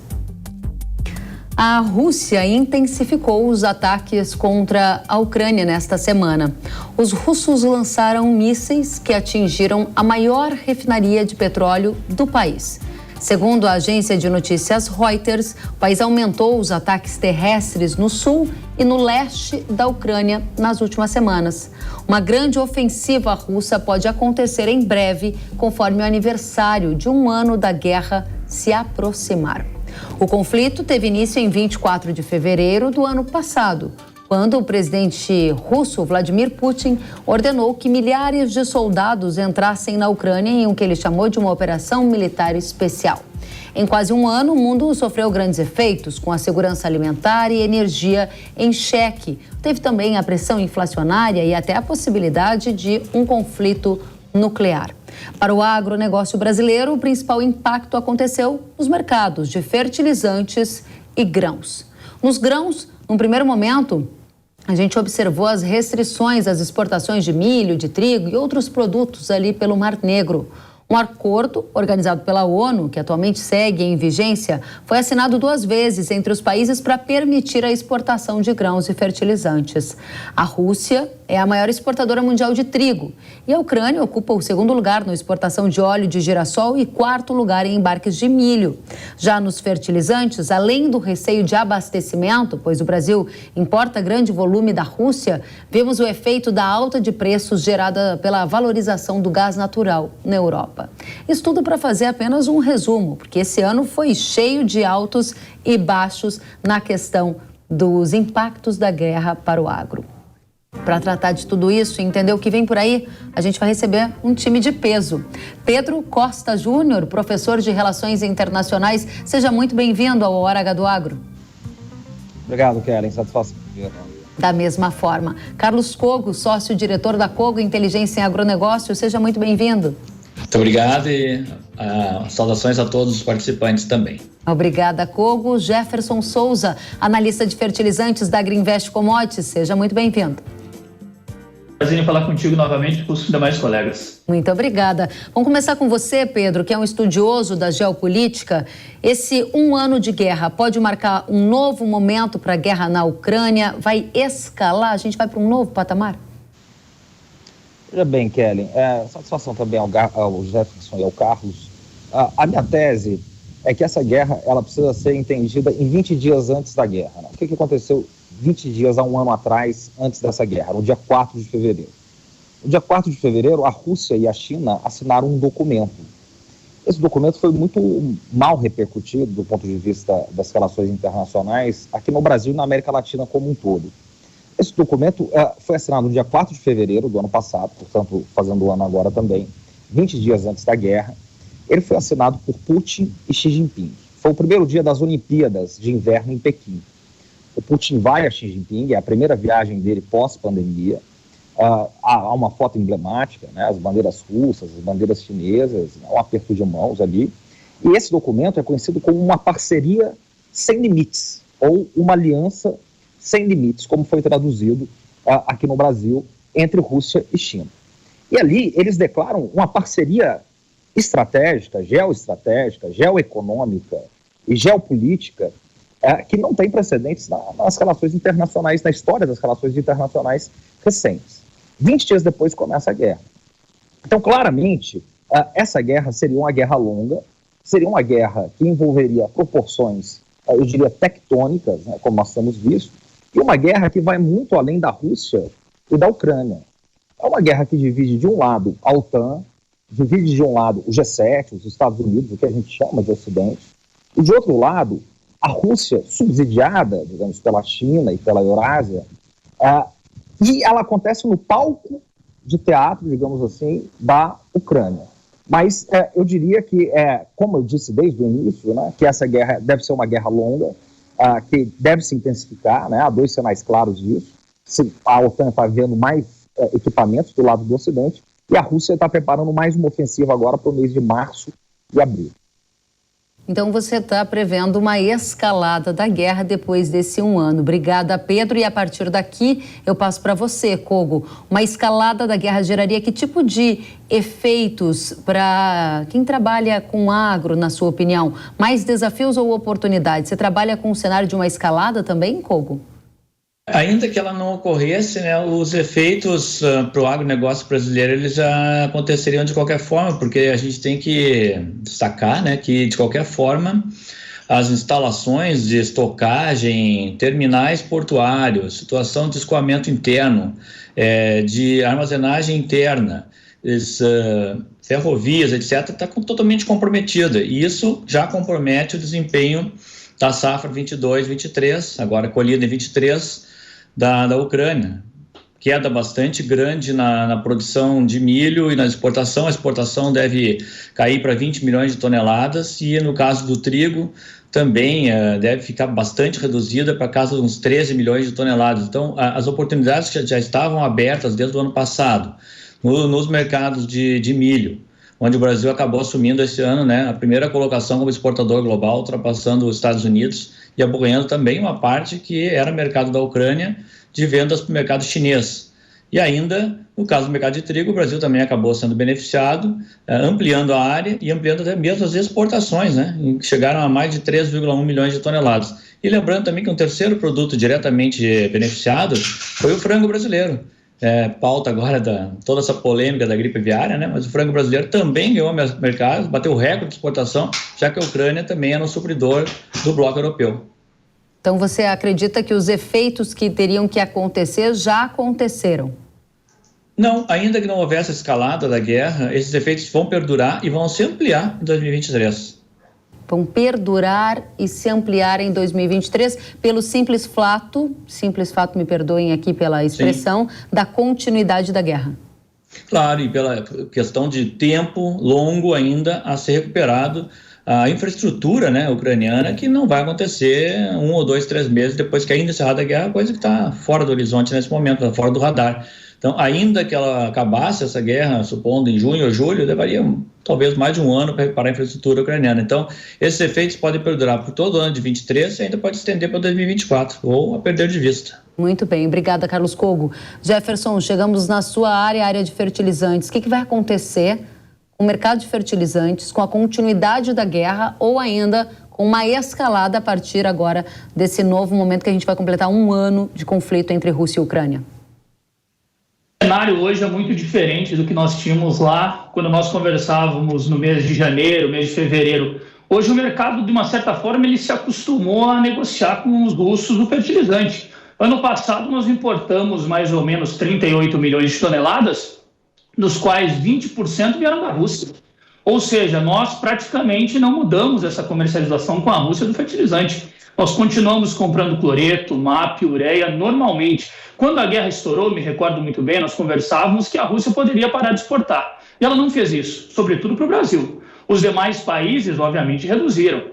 A Rússia intensificou os ataques contra a Ucrânia nesta semana. Os russos lançaram mísseis que atingiram a maior refinaria de petróleo do país. Segundo a agência de notícias Reuters, o país aumentou os ataques terrestres no sul e no leste da Ucrânia nas últimas semanas. Uma grande ofensiva russa pode acontecer em breve, conforme o aniversário de um ano da guerra se aproximar. O conflito teve início em 24 de fevereiro do ano passado, quando o presidente russo Vladimir Putin ordenou que milhares de soldados entrassem na Ucrânia em o que ele chamou de uma operação militar especial. Em quase um ano, o mundo sofreu grandes efeitos, com a segurança alimentar e energia em xeque. Teve também a pressão inflacionária e até a possibilidade de um conflito nuclear. Para o agronegócio brasileiro, o principal impacto aconteceu nos mercados de fertilizantes e grãos. Nos grãos, num primeiro momento, a gente observou as restrições às exportações de milho, de trigo e outros produtos ali pelo Mar Negro. Um acordo organizado pela ONU, que atualmente segue em vigência, foi assinado 2 vezes entre os países para permitir a exportação de grãos e fertilizantes. A Rússia é a maior exportadora mundial de trigo e a Ucrânia ocupa o 2º lugar na exportação de óleo de girassol e 4º lugar em embarques de milho. Já nos fertilizantes, além do receio de abastecimento, pois o Brasil importa grande volume da Rússia, vemos o efeito da alta de preços gerada pela valorização do gás natural na Europa. Isso tudo para fazer apenas um resumo, porque esse ano foi cheio de altos e baixos na questão dos impactos da guerra para o agro. Para tratar de tudo isso e entender o que vem por aí, a gente vai receber um time de peso. Pedro Costa Júnior, professor de Relações Internacionais, seja muito bem-vindo ao Hora H do Agro. Obrigado, Kellen. Satisfação. Da mesma forma, Carlos Cogo, sócio-diretor da Cogo Inteligência em Agronegócio, seja muito bem-vindo. Muito obrigado e saudações a todos os participantes também. Obrigada, Cogo. Jefferson Souza, analista de fertilizantes da Greenvest Commodities, seja muito bem-vindo. Prazer em falar contigo novamente com os demais colegas. Muito obrigada. Vamos começar com você, Pedro, que é um estudioso da geopolítica. Esse um ano de guerra pode marcar um novo momento para a guerra na Ucrânia? Vai escalar? A gente vai para um novo patamar? Veja bem, Kellen, satisfação também ao Jefferson e ao Carlos. A minha tese é que essa guerra ela precisa ser entendida em 20 dias antes da guerra. Né? O que aconteceu 20 dias há um ano atrás, antes dessa guerra, no dia 4 de fevereiro? No dia 4 de fevereiro, a Rússia e a China assinaram um documento. Esse documento foi muito mal repercutido do ponto de vista das relações internacionais aqui no Brasil e na América Latina como um todo. Esse documento foi assinado no dia 4 de fevereiro do ano passado, portanto, fazendo o ano agora também, 20 dias antes da guerra. Ele foi assinado por Putin e Xi Jinping. Foi o primeiro dia das Olimpíadas de Inverno em Pequim. O Putin vai a Xi Jinping, é a primeira viagem dele pós-pandemia. Há uma foto emblemática, né, as bandeiras russas, as bandeiras chinesas, um aperto de mãos ali. E esse documento é conhecido como uma parceria sem limites, ou uma aliança sem limites, como foi traduzido aqui no Brasil, entre Rússia e China. E ali eles declaram uma parceria estratégica, geoeconômica e geopolítica que não tem precedentes nas relações internacionais, na história das relações internacionais recentes. 20 dias depois começa a guerra. Então, claramente, essa guerra seria uma guerra longa, seria uma guerra que envolveria proporções, eu diria, tectônicas, né, como nós temos visto, e uma guerra que vai muito além da Rússia e da Ucrânia. É uma guerra que divide de um lado a OTAN, divide de um lado o G7, os Estados Unidos, o que a gente chama de Ocidente, e de outro lado a Rússia, subsidiada, digamos, pela China e pela Eurásia, e ela acontece no palco de teatro, digamos assim, da Ucrânia. Mas eu diria que, como eu disse desde o início, né, que essa guerra deve ser uma guerra longa, que deve se intensificar, né, há 2 sinais claros disso. A OTAN está vendo mais equipamentos do lado do Ocidente e a Rússia está preparando mais uma ofensiva agora para o mês de março e abril. Então você está prevendo uma escalada da guerra depois desse 1 ano. Obrigada, Pedro. E a partir daqui eu passo para você, Kogo. Uma escalada da guerra geraria que tipo de efeitos para quem trabalha com agro, na sua opinião? Mais desafios ou oportunidades? Você trabalha com o cenário de uma escalada também, Kogo? Ainda que ela não ocorresse, né, os efeitos para o agronegócio brasileiro eles já aconteceriam de qualquer forma, porque a gente tem que destacar, né, que de qualquer forma as instalações de estocagem, terminais portuários, situação de escoamento interno, de armazenagem interna, ferrovias, etc., está totalmente comprometida, e isso já compromete o desempenho da safra 22-23, agora colhida em 23, da Ucrânia. Queda bastante grande na produção de milho e na exportação. A exportação deve cair para 20 milhões de toneladas e, no caso do trigo, também deve ficar bastante reduzida para casa de uns 13 milhões de toneladas. Então, as oportunidades que já estavam abertas desde o ano passado nos mercados de milho, onde o Brasil acabou assumindo esse ano, né, a primeira colocação como exportador global, ultrapassando os Estados Unidos e abocanhando também uma parte que era mercado da Ucrânia de vendas para o mercado chinês. E ainda, no caso do mercado de trigo, o Brasil também acabou sendo beneficiado, ampliando a área e ampliando até mesmo as exportações, né, que chegaram a mais de 3,1 milhões de toneladas. E lembrando também que um terceiro produto diretamente beneficiado foi o frango brasileiro. Pauta agora toda essa polêmica da gripe aviária, né? Mas o frango brasileiro também ganhou mercado, bateu o recorde de exportação, já que a Ucrânia também era um supridor do bloco europeu. Então você acredita que os efeitos que teriam que acontecer já aconteceram? Não, ainda que não houvesse a escalada da guerra, esses efeitos vão perdurar e vão se ampliar em 2023. Vão perdurar e se ampliar em 2023 pelo simples fato, me perdoem aqui pela expressão, sim, da continuidade da guerra. Claro, e pela questão de tempo longo ainda a ser recuperado a infraestrutura, né, ucraniana, que não vai acontecer 1 ou 2, 3 meses depois que ainda encerrada a guerra, coisa que está fora do horizonte nesse momento, está fora do radar. Então, ainda que ela acabasse essa guerra, supondo em junho ou julho, levaria talvez mais de 1 ano para reparar a infraestrutura ucraniana. Então, esses efeitos podem perdurar por todo o ano de 23 e ainda pode estender para 2024, ou a perder de vista. Muito bem, obrigada, Carlos Kogo. Jefferson, chegamos na sua área de fertilizantes. O que vai acontecer com o mercado de fertilizantes, com a continuidade da guerra ou ainda com uma escalada a partir agora desse novo momento que a gente vai completar 1 ano de conflito entre Rússia e Ucrânia? O cenário hoje é muito diferente do que nós tínhamos lá quando nós conversávamos no mês de janeiro, mês de fevereiro. Hoje o mercado, de uma certa forma, ele se acostumou a negociar com os russos o fertilizante. Ano passado nós importamos mais ou menos 38 milhões de toneladas, dos quais 20% vieram da Rússia. Ou seja, nós praticamente não mudamos essa comercialização com a Rússia do fertilizante. Nós continuamos comprando cloreto, MAP, ureia normalmente. Quando a guerra estourou, me recordo muito bem, nós conversávamos que a Rússia poderia parar de exportar. E ela não fez isso, sobretudo para o Brasil. Os demais países, obviamente, reduziram.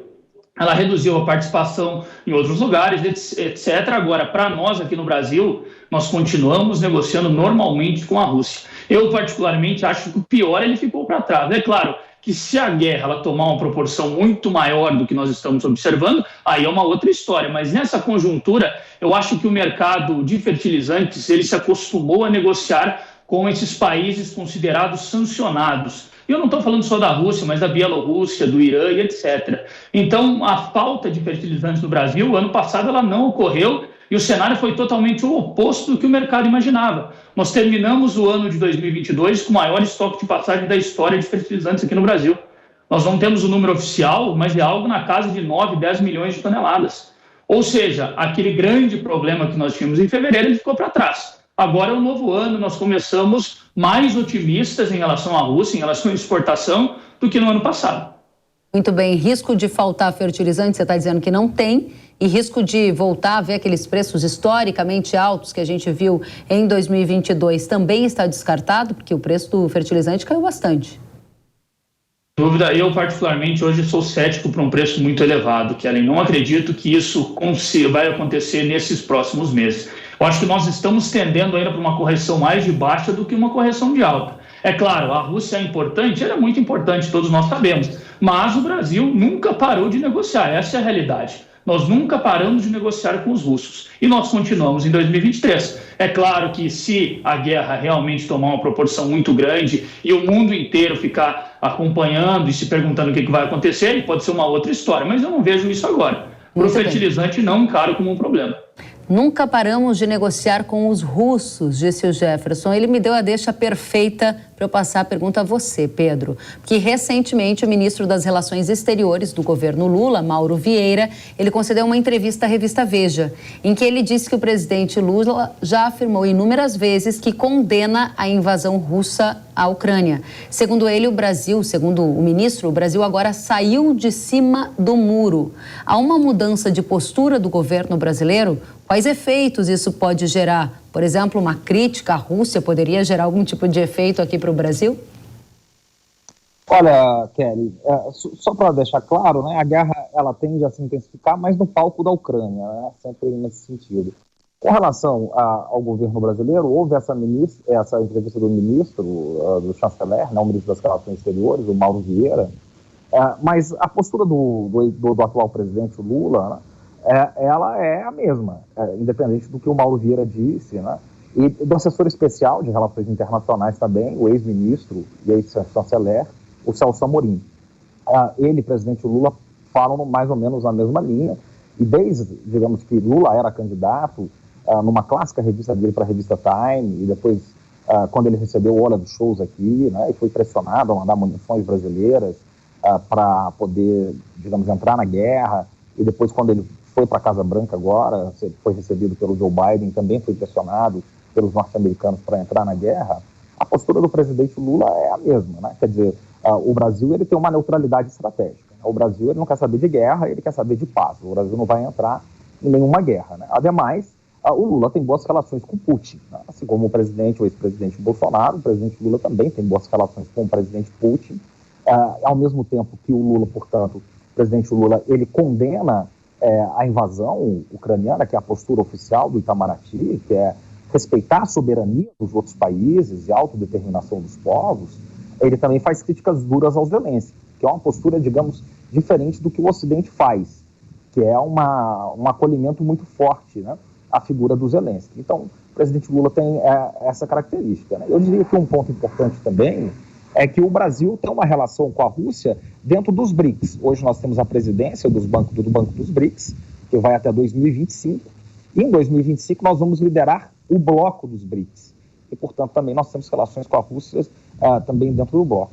Ela reduziu a participação em outros lugares, etc. Agora, para nós aqui no Brasil, nós continuamos negociando normalmente com a Rússia. Eu, particularmente, acho que o pior ele ficou para trás. É claro que se a guerra ela tomar uma proporção muito maior do que nós estamos observando, aí é uma outra história. Mas nessa conjuntura, eu acho que o mercado de fertilizantes ele se acostumou a negociar com esses países considerados sancionados. E eu não estou falando só da Rússia, mas da Bielorrússia, do Irã e etc. Então, a falta de fertilizantes no Brasil, ano passado, ela não ocorreu e o cenário foi totalmente o oposto do que o mercado imaginava. Nós terminamos o ano de 2022 com o maior estoque de passagem da história de fertilizantes aqui no Brasil. Nós não temos o número oficial, mas é algo na casa de 9, 10 milhões de toneladas. Ou seja, aquele grande problema que nós tínhamos em fevereiro, ele ficou para trás. Agora é um novo ano, nós começamos mais otimistas em relação à Rússia, em relação à exportação, do que no ano passado. Muito bem, risco de faltar fertilizante, você está dizendo que não tem, e risco de voltar a ver aqueles preços historicamente altos que a gente viu em 2022 também está descartado, porque o preço do fertilizante caiu bastante. Dúvida, eu particularmente hoje sou cético para um preço muito elevado, Kellen. Não acredito que isso vai acontecer nesses próximos meses. Eu acho que nós estamos tendendo ainda para uma correção mais de baixa do que uma correção de alta. É claro, a Rússia é importante, ela é muito importante, todos nós sabemos, mas o Brasil nunca parou de negociar, essa é a realidade. Nós nunca paramos de negociar com os russos e nós continuamos em 2023. É claro que se a guerra realmente tomar uma proporção muito grande e o mundo inteiro ficar acompanhando e se perguntando o que vai acontecer, pode ser uma outra história, mas eu não vejo isso agora. Para o fertilizante não encaro como um problema. Nunca paramos de negociar com os russos, disse o Jefferson. Ele me deu a deixa perfeita para eu passar a pergunta a você, Pedro. Que recentemente o ministro das Relações Exteriores do governo Lula, Mauro Vieira, ele concedeu uma entrevista à revista Veja, em que ele disse que o presidente Lula já afirmou inúmeras vezes que condena a invasão russa à Ucrânia. Segundo ele, o Brasil, segundo o ministro, o Brasil agora saiu de cima do muro. Há uma mudança de postura do governo brasileiro? Quais efeitos isso pode gerar? Por exemplo, uma crítica à Rússia poderia gerar algum tipo de efeito aqui para o Brasil? Olha, Kelly, só para deixar claro, né, a guerra ela tende a se intensificar, mas no palco da Ucrânia, né, sempre nesse sentido. Com relação ao governo brasileiro, houve essa entrevista do ministro, do chanceler, né, o ministro das Relações Exteriores, o Mauro Vieira, mas a postura do atual presidente Lula, né, ela é a mesma, independente do que o Mauro Vieira disse, né? E do assessor especial de Relações Internacionais também, o ex-ministro e ex-chanceler, o Celso Amorim. Ele, presidente Lula, falam mais ou menos na mesma linha, e desde, digamos que Lula era candidato, numa clássica revista dele para a revista Time, e depois, quando ele recebeu o Olha dos Shows aqui, né, e foi pressionado a mandar munições brasileiras para poder, digamos, entrar na guerra, e depois quando ele foi para a Casa Branca agora, foi recebido pelo Joe Biden, também foi pressionado pelos norte-americanos para entrar na guerra, a postura do presidente Lula é a mesma, né? Quer dizer, o Brasil ele tem uma neutralidade estratégica. O Brasil ele não quer saber de guerra, ele quer saber de paz. O Brasil não vai entrar em nenhuma guerra, né? Ademais, o Lula tem boas relações com Putin, né? Assim como o ex-presidente Bolsonaro, o presidente Lula também tem boas relações com o presidente Putin. Ao mesmo tempo que o Lula, portanto, o presidente Lula, ele condena a invasão ucraniana, que é a postura oficial do Itamaraty, que é respeitar a soberania dos outros países e a autodeterminação dos povos. Ele também faz críticas duras ao Zelensky, que é uma postura, digamos, diferente do que o Ocidente faz, que é um acolhimento muito forte, né, à figura do Zelensky. Então, o presidente Lula tem essa característica, né? Eu diria que um ponto importante também é que o Brasil tem uma relação com a Rússia dentro dos BRICS. Hoje nós temos a presidência do Banco dos BRICS, que vai até 2025. E em 2025 nós vamos liderar o bloco dos BRICS. E, portanto, também nós temos relações com a Rússia também dentro do bloco.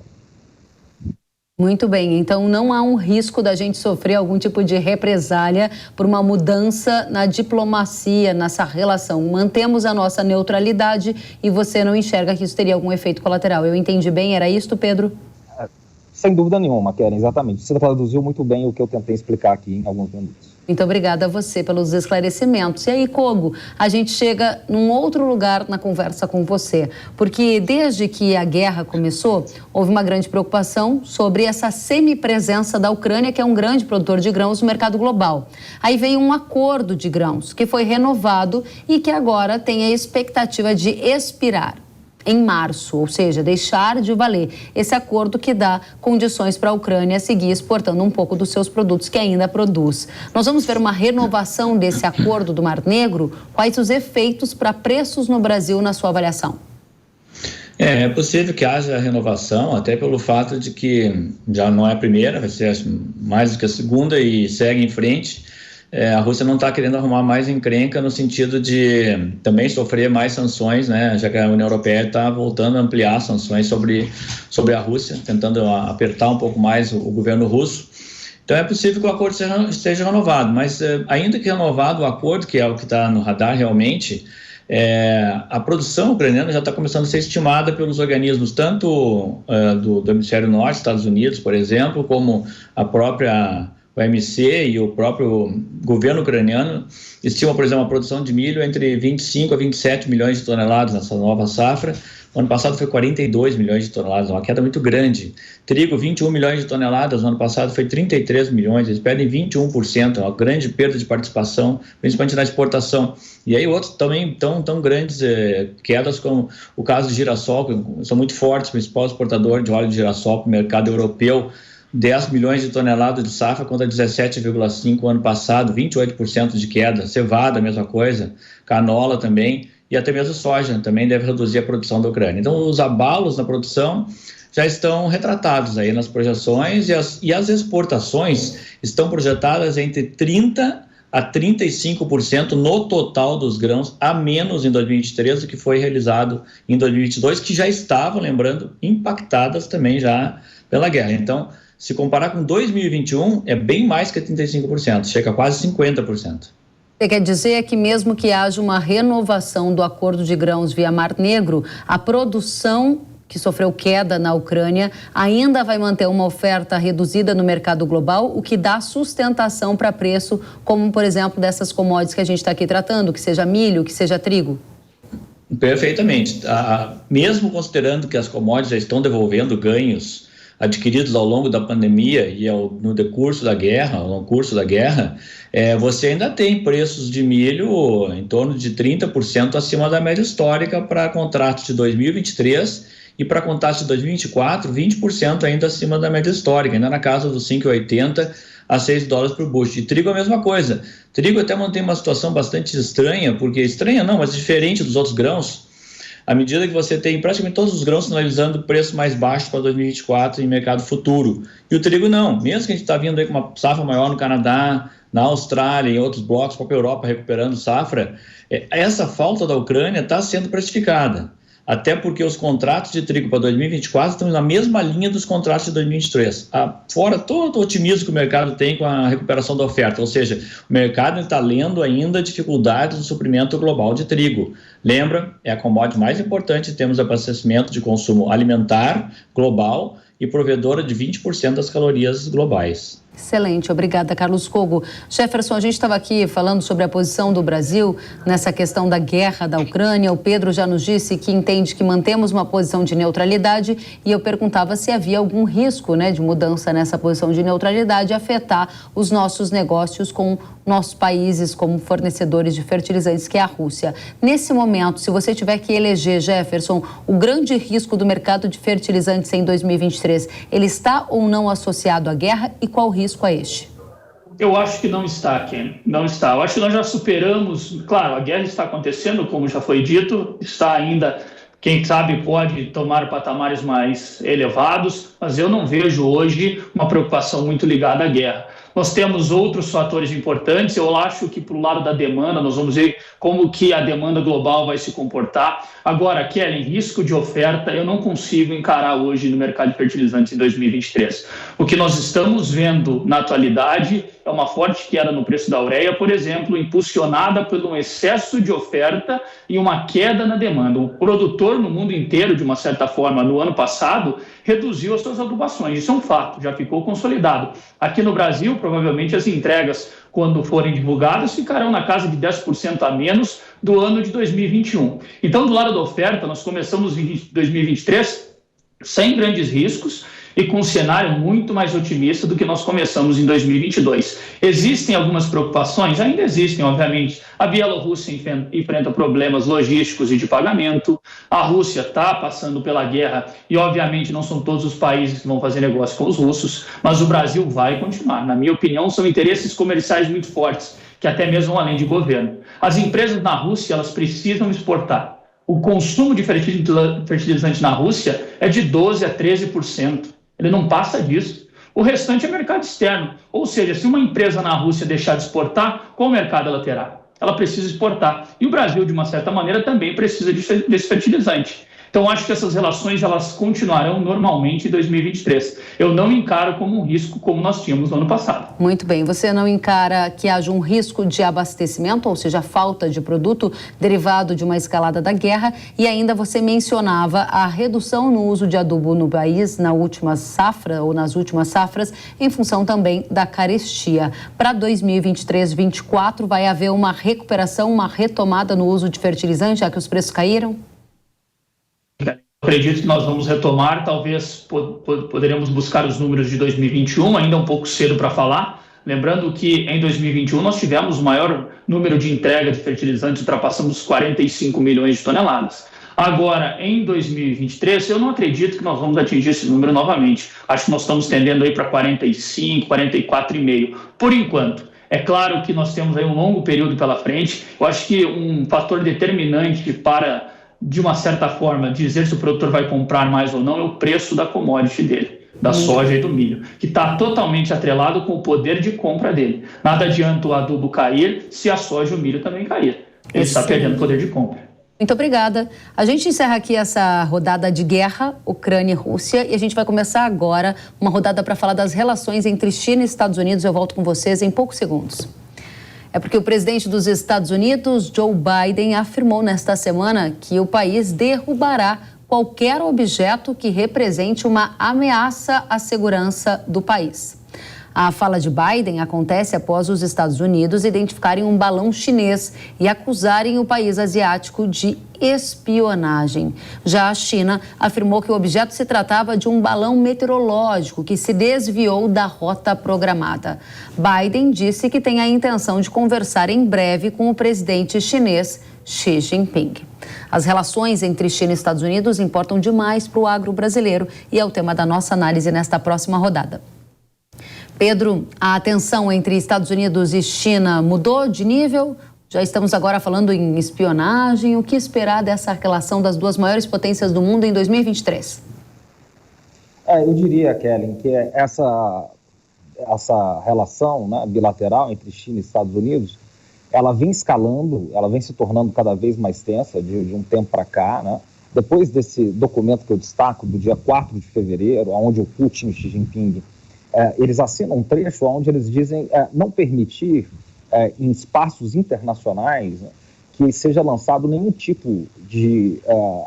Muito bem, então não há um risco da gente sofrer algum tipo de represália por uma mudança na diplomacia, nessa relação. Mantemos a nossa neutralidade e você não enxerga que isso teria algum efeito colateral. Eu entendi bem, era isto, Pedro? Sem dúvida nenhuma, Keren, exatamente. Você traduziu muito bem o que eu tentei explicar aqui em alguns minutos. Muito obrigada a você pelos esclarecimentos. E aí, Kogo, a gente chega num outro lugar na conversa com você, porque desde que a guerra começou, houve uma grande preocupação sobre essa semipresença da Ucrânia, que é um grande produtor de grãos no mercado global. Aí veio um acordo de grãos que foi renovado e que agora tem a expectativa de expirar em março, ou seja, deixar de valer esse acordo que dá condições para a Ucrânia seguir exportando um pouco dos seus produtos que ainda produz. Nós vamos ver uma renovação desse acordo do Mar Negro. Quais os efeitos para preços no Brasil, na sua avaliação? É possível que haja renovação, até pelo fato de que já não é a primeira, vai ser mais do que a segunda e segue em frente. A Rússia não está querendo arrumar mais encrenca no sentido de também sofrer mais sanções, né? Já que a União Europeia está voltando a ampliar sanções sobre a Rússia, tentando apertar um pouco mais o governo russo. Então é possível que o acordo esteja renovado, mas ainda que renovado o acordo, que é o que está no radar realmente, a produção ucraniana já está começando a ser estimada pelos organismos tanto do Hemisfério Norte, Estados Unidos, por exemplo, como a própria OMC e o próprio governo ucraniano estimam, por exemplo, a produção de milho entre 25 a 27 milhões de toneladas nessa nova safra. O ano passado foi 42 milhões de toneladas, uma queda muito grande. Trigo, 21 milhões de toneladas, no ano passado foi 33 milhões, eles perdem 21%, uma grande perda de participação, principalmente na exportação. E aí outros também tão grandes quedas, como o caso de girassol, que são muito fortes, o principal exportador de óleo de girassol para o mercado europeu, 10 milhões de toneladas de safra contra 17,5 ano passado, 28% de queda. Cevada, a mesma coisa, canola também, e até mesmo soja também deve reduzir a produção da Ucrânia. Então, os abalos na produção já estão retratados aí nas projeções e as exportações estão projetadas entre 30% a 35% no total dos grãos, a menos em 2023 do que foi realizado em 2022, que já estavam, lembrando, impactadas também já pela guerra. Então, se comparar com 2021, é bem mais que 35%, chega a quase 50%. Você quer dizer que mesmo que haja uma renovação do acordo de grãos via Mar Negro, a produção que sofreu queda na Ucrânia ainda vai manter uma oferta reduzida no mercado global, o que dá sustentação para preço, como, por exemplo, dessas commodities que a gente está aqui tratando, que seja milho, que seja trigo? Perfeitamente. Mesmo considerando que as commodities já estão devolvendo ganhos adquiridos ao longo da pandemia e no decurso da guerra, ao longo curso da guerra, você ainda tem preços de milho em torno de 30% acima da média histórica para contratos de 2023 e para contratos de 2024, 20% ainda acima da média histórica, ainda na casa dos 5,80 a 6 dólares por bushel. E trigo é a mesma coisa. Trigo até mantém uma situação bastante estranha, porque estranha não, mas diferente dos outros grãos, à medida que você tem praticamente todos os grãos sinalizando preço mais baixo para 2024 em mercado futuro. E o trigo não, mesmo que a gente está vindo aí com uma safra maior no Canadá, na Austrália, em outros blocos, a própria Europa recuperando safra, essa falta da Ucrânia está sendo precificada. Até porque os contratos de trigo para 2024 estão na mesma linha dos contratos de 2023. Fora todo o otimismo que o mercado tem com a recuperação da oferta, ou seja, o mercado está lendo ainda dificuldades no suprimento global de trigo. Lembra, é a commodity mais importante em termos de abastecimento de consumo alimentar global e provedora de 20% das calorias globais. Excelente, obrigada, Carlos Cogo. Jefferson, a gente estava aqui falando sobre a posição do Brasil nessa questão da guerra da Ucrânia. O Pedro já nos disse que entende que mantemos uma posição de neutralidade e eu perguntava se havia algum risco, de mudança nessa posição de neutralidade afetar os nossos negócios com nossos países como fornecedores de fertilizantes, que é a Rússia. Nesse momento, se você tiver que eleger, Jefferson, o grande risco do mercado de fertilizantes em 2023, ele está ou não associado à guerra e qual risco é este? Eu acho que não está, Ken. Não está. Eu acho que nós já superamos. Claro, a guerra está acontecendo, como já foi dito, está ainda, quem sabe, pode tomar patamares mais elevados, mas eu não vejo hoje uma preocupação muito ligada à guerra. Nós temos outros fatores importantes. Eu acho que, para o lado da demanda, nós vamos ver como que a demanda global vai se comportar. Agora, Kelly, risco de oferta, eu não consigo encarar hoje no mercado de fertilizantes em 2023. O que nós estamos vendo na atualidade é uma forte queda no preço da ureia, por exemplo, impulsionada por um excesso de oferta e uma queda na demanda. O produtor no mundo inteiro, de uma certa forma, no ano passado, reduziu as suas adubações. Isso é um fato, já ficou consolidado. Aqui no Brasil, provavelmente as entregas, quando forem divulgadas, ficarão na casa de 10% a menos do ano de 2021. Então, do lado da oferta, nós começamos em 2023 sem grandes riscos e com um cenário muito mais otimista do que nós começamos em 2022. Existem algumas preocupações? Ainda existem, obviamente. A Bielorrússia enfrenta problemas logísticos e de pagamento. A Rússia está passando pela guerra e, obviamente, não são todos os países que vão fazer negócio com os russos, mas o Brasil vai continuar. Na minha opinião, são interesses comerciais muito fortes, que até mesmo além de governo. As empresas na Rússia, elas precisam exportar. O consumo de fertilizante na Rússia é de 12% a 13%. Ele não passa disso. O restante é mercado externo. Ou seja, se uma empresa na Rússia deixar de exportar, qual mercado ela terá? Ela precisa exportar. E o Brasil, de uma certa maneira, também precisa desse fertilizante. Então, acho que essas relações elas continuarão normalmente em 2023. Eu não encaro como um risco como nós tínhamos no ano passado. Muito bem. Você não encara que haja um risco de abastecimento, ou seja, falta de produto derivado de uma escalada da guerra, e ainda você mencionava a redução no uso de adubo no país na última safra ou nas últimas safras, em função também da carestia. Para 2023-24 vai haver uma recuperação, uma retomada no uso de fertilizante, já que os preços caíram? Acredito que nós vamos retomar, talvez poderemos buscar os números de 2021, ainda um pouco cedo para falar. Lembrando que em 2021 nós tivemos o maior número de entrega de fertilizantes, ultrapassamos 45 milhões de toneladas. Agora, em 2023, eu não acredito que nós vamos atingir esse número novamente. Acho que nós estamos tendendo aí para 45, 44,5, por enquanto. É claro que nós temos aí um longo período pela frente. Eu acho que um fator determinante para, de uma certa forma, dizer se o produtor vai comprar mais ou não é o preço da commodity dele, da soja e do milho, que está totalmente atrelado com o poder de compra dele. Nada adianta o adubo cair se a soja e o milho também cair. Ele está perdendo poder de compra. Muito obrigada. A gente encerra aqui essa rodada de guerra, Ucrânia e Rússia, e a gente vai começar agora uma rodada para falar das relações entre China e Estados Unidos. Eu volto com vocês em poucos segundos. É porque o presidente dos Estados Unidos, Joe Biden, afirmou nesta semana que o país derrubará qualquer objeto que represente uma ameaça à segurança do país. A fala de Biden acontece após os Estados Unidos identificarem um balão chinês e acusarem o país asiático de espionagem. Já a China afirmou que o objeto se tratava de um balão meteorológico que se desviou da rota programada. Biden disse que tem a intenção de conversar em breve com o presidente chinês Xi Jinping. As relações entre China e Estados Unidos importam demais para o agro brasileiro e é o tema da nossa análise nesta próxima rodada. Pedro, a tensão entre Estados Unidos e China mudou de nível? Já estamos agora falando em espionagem. O que esperar dessa relação das duas maiores potências do mundo em 2023? Eu diria, Kellen, que essa relação, né, bilateral entre China e Estados Unidos, ela vem escalando, ela vem se tornando cada vez mais tensa de um tempo para cá, né? Depois desse documento que eu destaco, do dia 4 de fevereiro, onde o Putin e o Xi Jinping eles assinam um trecho onde eles dizem não permitir em espaços internacionais, né, que seja lançado nenhum tipo de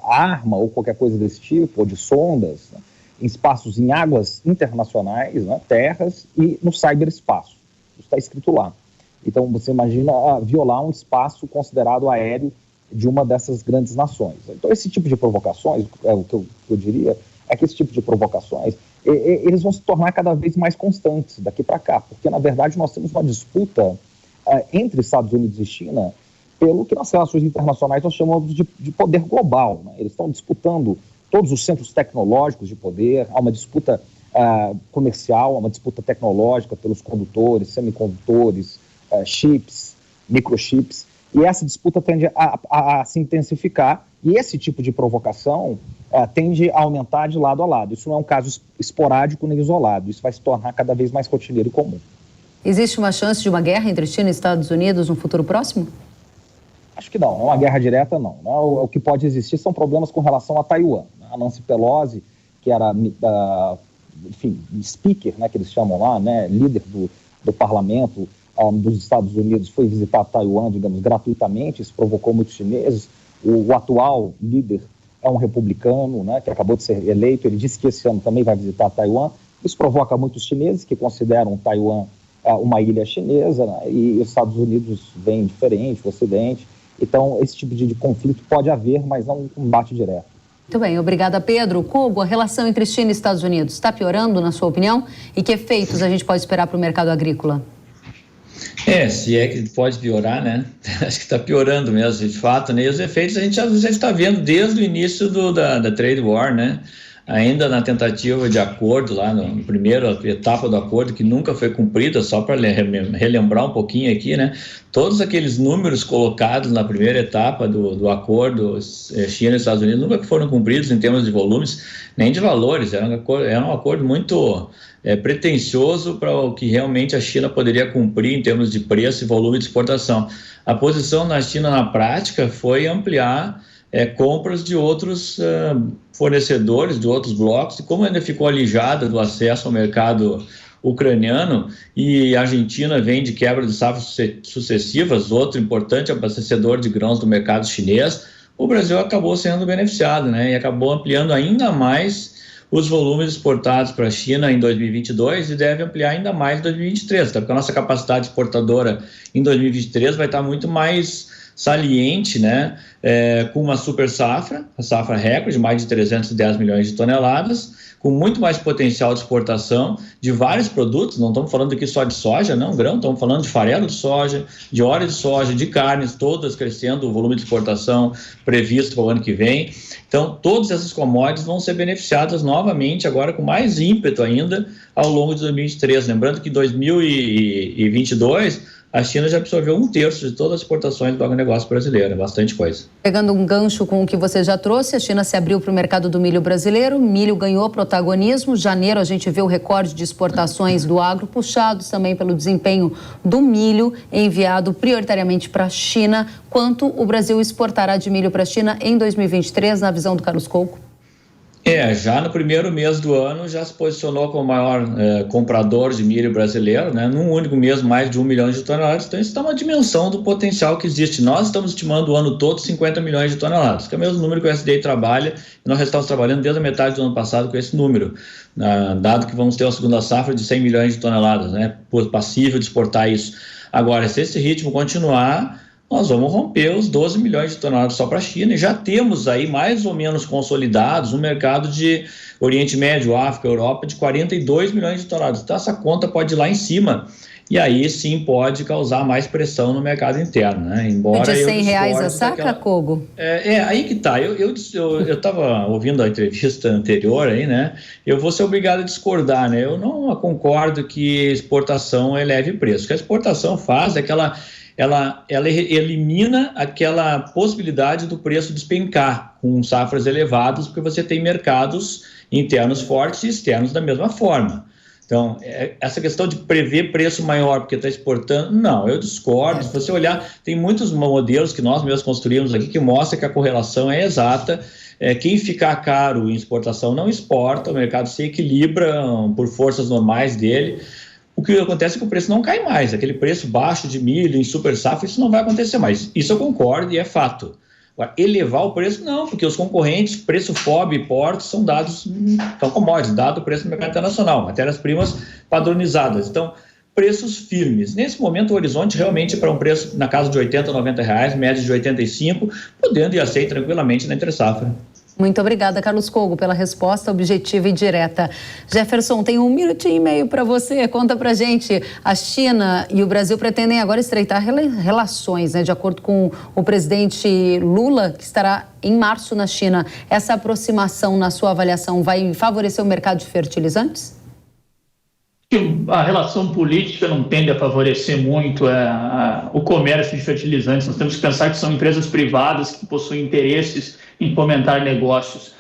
arma ou qualquer coisa desse tipo, ou de sondas, né, em espaços em águas internacionais, né, terras e no ciberespaço. Isso está escrito lá. Então você imagina violar um espaço considerado aéreo de uma dessas grandes nações. Então esse tipo de provocações, o que eu diria, é que esse tipo de provocações eles vão se tornar cada vez mais constantes daqui para cá, porque, na verdade, nós temos uma disputa entre Estados Unidos e China pelo que nas relações internacionais nós chamamos de poder global, né? Eles estão disputando todos os centros tecnológicos de poder, há uma disputa comercial, há uma disputa tecnológica pelos condutores, semicondutores, chips, microchips, e essa disputa tende a se intensificar, e esse tipo de provocação tende a aumentar de lado a lado. Isso não é um caso esporádico nem isolado, isso vai se tornar cada vez mais rotineiro e comum. Existe uma chance de uma guerra entre China e Estados Unidos no futuro próximo? Acho que não, é uma guerra direta não. O que pode existir são problemas com relação a Taiwan. A Nancy Pelosi, que era, speaker, né, que eles chamam lá, né, líder do parlamento dos Estados Unidos, foi visitar Taiwan, digamos, gratuitamente, isso provocou muitos chineses. O atual líder é um republicano, né, que acabou de ser eleito, ele disse que esse ano também vai visitar Taiwan. Isso provoca muitos chineses que consideram Taiwan uma ilha chinesa, né, e os Estados Unidos vêm diferente, o Ocidente. Então, esse tipo de conflito pode haver, mas não um combate direto. Muito bem, obrigada, Pedro. Kogo, a relação entre China e Estados Unidos está piorando, na sua opinião? E que efeitos a gente pode esperar para o mercado agrícola? Se é que pode piorar, né? Acho que está piorando mesmo, de fato, né? E os efeitos a gente já está vendo desde o início da trade war, né? Ainda na tentativa de acordo lá, na primeira etapa do acordo, que nunca foi cumprida, só para relembrar um pouquinho aqui, né? Todos aqueles números colocados na primeira etapa do acordo China e Estados Unidos nunca foram cumpridos em termos de volumes, nem de valores. Era um acordo muito pretensioso para o que realmente a China poderia cumprir em termos de preço e volume de exportação. A posição na China, na prática, foi ampliar compras de outros fornecedores, de outros blocos, e como ainda ficou alijada do acesso ao mercado ucraniano e a Argentina vem de quebra de safras sucessivas, outro importante abastecedor de grãos do mercado chinês, o Brasil acabou sendo beneficiado, né? E acabou ampliando ainda mais os volumes exportados para a China em 2022 e deve ampliar ainda mais em 2023, tá? Porque a nossa capacidade exportadora em 2023 vai estar muito mais saliente, né? Com uma super safra, a safra recorde, mais de 310 milhões de toneladas, com muito mais potencial de exportação de vários produtos, não estamos falando aqui só de soja, não, grão, estamos falando de farelo de soja, de óleo de soja, de carnes, todas crescendo, o volume de exportação previsto para o ano que vem. Então, todas essas commodities vão ser beneficiadas novamente, agora com mais ímpeto ainda, ao longo de 2023. Lembrando que em 2022, a China já absorveu 1/3 de todas as exportações do agronegócio brasileiro, é bastante coisa. Pegando um gancho com o que você já trouxe, a China se abriu para o mercado do milho brasileiro, milho ganhou protagonismo, janeiro a gente vê o recorde de exportações do agro, puxados também pelo desempenho do milho enviado prioritariamente para a China. Quanto o Brasil exportará de milho para a China em 2023, na visão do Carlos Couco? Já no primeiro mês do ano já se posicionou como o maior comprador de milho brasileiro, né? Num único mês mais de 1 milhão de toneladas, então isso dá uma dimensão do potencial que existe. Nós estamos estimando o ano todo 50 milhões de toneladas, que é o mesmo número que o SDA trabalha, e nós estamos trabalhando desde a metade do ano passado com esse número, dado que vamos ter uma segunda safra de 100 milhões de toneladas, né? Passível de exportar isso. Agora, se esse ritmo continuar, nós vamos romper os 12 milhões de toneladas só para a China e já temos aí mais ou menos consolidados um mercado de Oriente Médio, África, Europa de 42 milhões de toneladas. Então essa conta pode ir lá em cima e aí sim pode causar mais pressão no mercado interno, né? Embora de R$100 a saca, Cougo? Aí que tá. Eu estava ouvindo a entrevista anterior aí, né? Eu vou ser obrigado a discordar, né? Eu não concordo que exportação eleve preço. O que a exportação faz é que ela elimina aquela possibilidade do preço despencar com safras elevadas, porque você tem mercados internos fortes e externos da mesma forma. Então, essa questão de prever preço maior porque está exportando, não, eu discordo. Se você olhar, tem muitos modelos que nós mesmos construímos aqui que mostram que a correlação é exata. Quem ficar caro em exportação não exporta, o mercado se equilibra por forças normais dele. O que acontece é que o preço não cai mais, aquele preço baixo de milho em super safra, isso não vai acontecer mais. Isso eu concordo e é fato. Agora, elevar o preço, não, porque os concorrentes, preço FOB e portos, são commodities, dado o preço no mercado internacional, matérias-primas padronizadas. Então, preços firmes. Nesse momento, o horizonte realmente é para um preço na casa de R$80, R$90, média de 85, podendo ir a sair tranquilamente na entre-safra. Muito obrigada, Carlos Cougo, pela resposta objetiva e direta. Jefferson, tem 1 minutinho e meio para você. Conta pra gente. A China e o Brasil pretendem agora estreitar relações, né? De acordo com o presidente Lula, que estará em março na China. Essa aproximação, na sua avaliação, vai favorecer o mercado de fertilizantes? A relação política não tende a favorecer muito o comércio de fertilizantes. Nós temos que pensar que são empresas privadas que possuem interesses em fomentar negócios.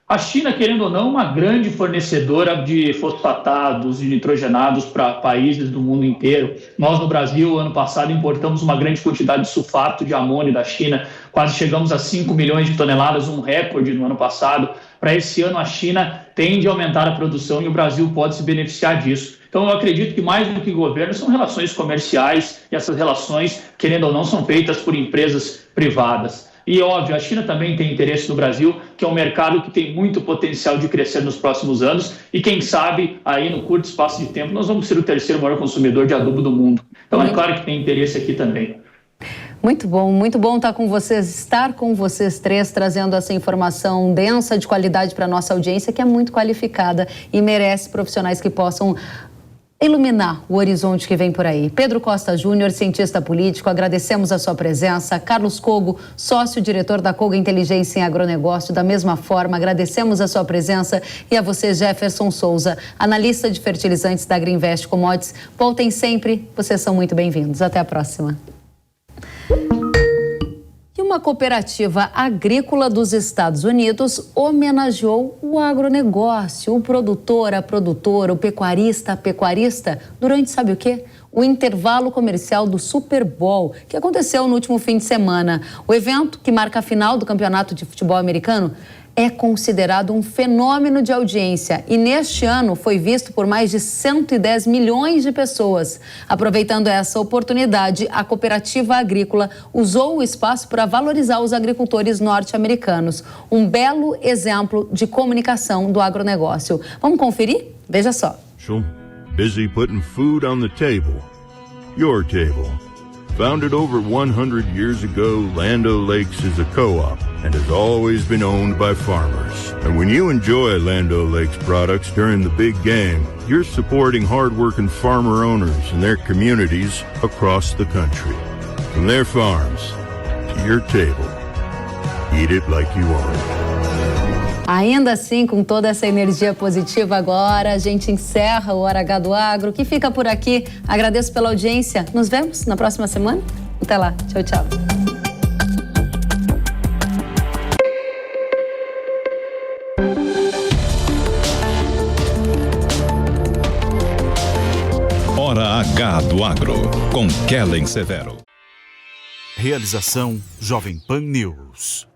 A China, querendo ou não, é uma grande fornecedora de fosfatados e nitrogenados para países do mundo inteiro. Nós, no Brasil, ano passado, importamos uma grande quantidade de sulfato de amônio da China, quase chegamos a 5 milhões de toneladas, um recorde no ano passado. Para esse ano, a China tende a aumentar a produção e o Brasil pode se beneficiar disso. Então, eu acredito que mais do que governo são relações comerciais e essas relações, querendo ou não, são feitas por empresas privadas. E, óbvio, a China também tem interesse no Brasil, que é um mercado que tem muito potencial de crescer nos próximos anos e, quem sabe, aí no curto espaço de tempo, nós vamos ser o terceiro maior consumidor de adubo do mundo. Então, é claro que tem interesse aqui também. Muito bom estar com vocês três, trazendo essa informação densa, de qualidade para a nossa audiência, que é muito qualificada e merece profissionais que possam iluminar o horizonte que vem por aí. Pedro Costa Júnior, cientista político, agradecemos a sua presença. Carlos Cougo, sócio-diretor da Cougo Inteligência em Agronegócio, da mesma forma, agradecemos a sua presença. E a você, Jefferson Souza, analista de fertilizantes da Greenvest Commodities. Voltem sempre, vocês são muito bem-vindos. Até a próxima. E uma Uma cooperativa agrícola dos Estados Unidos homenageou o agronegócio, o produtor, a produtora, o pecuarista, a pecuarista, durante sabe o quê? O intervalo comercial do Super Bowl, que aconteceu no último fim de semana. O evento, que marca a final do Campeonato de Futebol Americano, é considerado um fenômeno de audiência e neste ano foi visto por mais de 110 milhões de pessoas. Aproveitando essa oportunidade, a cooperativa agrícola usou o espaço para valorizar os agricultores norte-americanos. Um belo exemplo de comunicação do agronegócio. Vamos conferir? Veja só. Busy putting food on the table. Your table. Founded over 100 years ago, Land O'Lakes is a co-op and has always been owned by farmers. And when you enjoy Land O'Lakes products during the big game, you're supporting hard-working farmer owners and their communities across the country. From their farms to your table, eat it like you own it. Ainda assim, com toda essa energia positiva agora, a gente encerra o Hora H do Agro, que fica por aqui. Agradeço pela audiência. Nos vemos na próxima semana. Até lá. Tchau, tchau. Hora H do Agro, com Kellen Severo. Realização Jovem Pan News.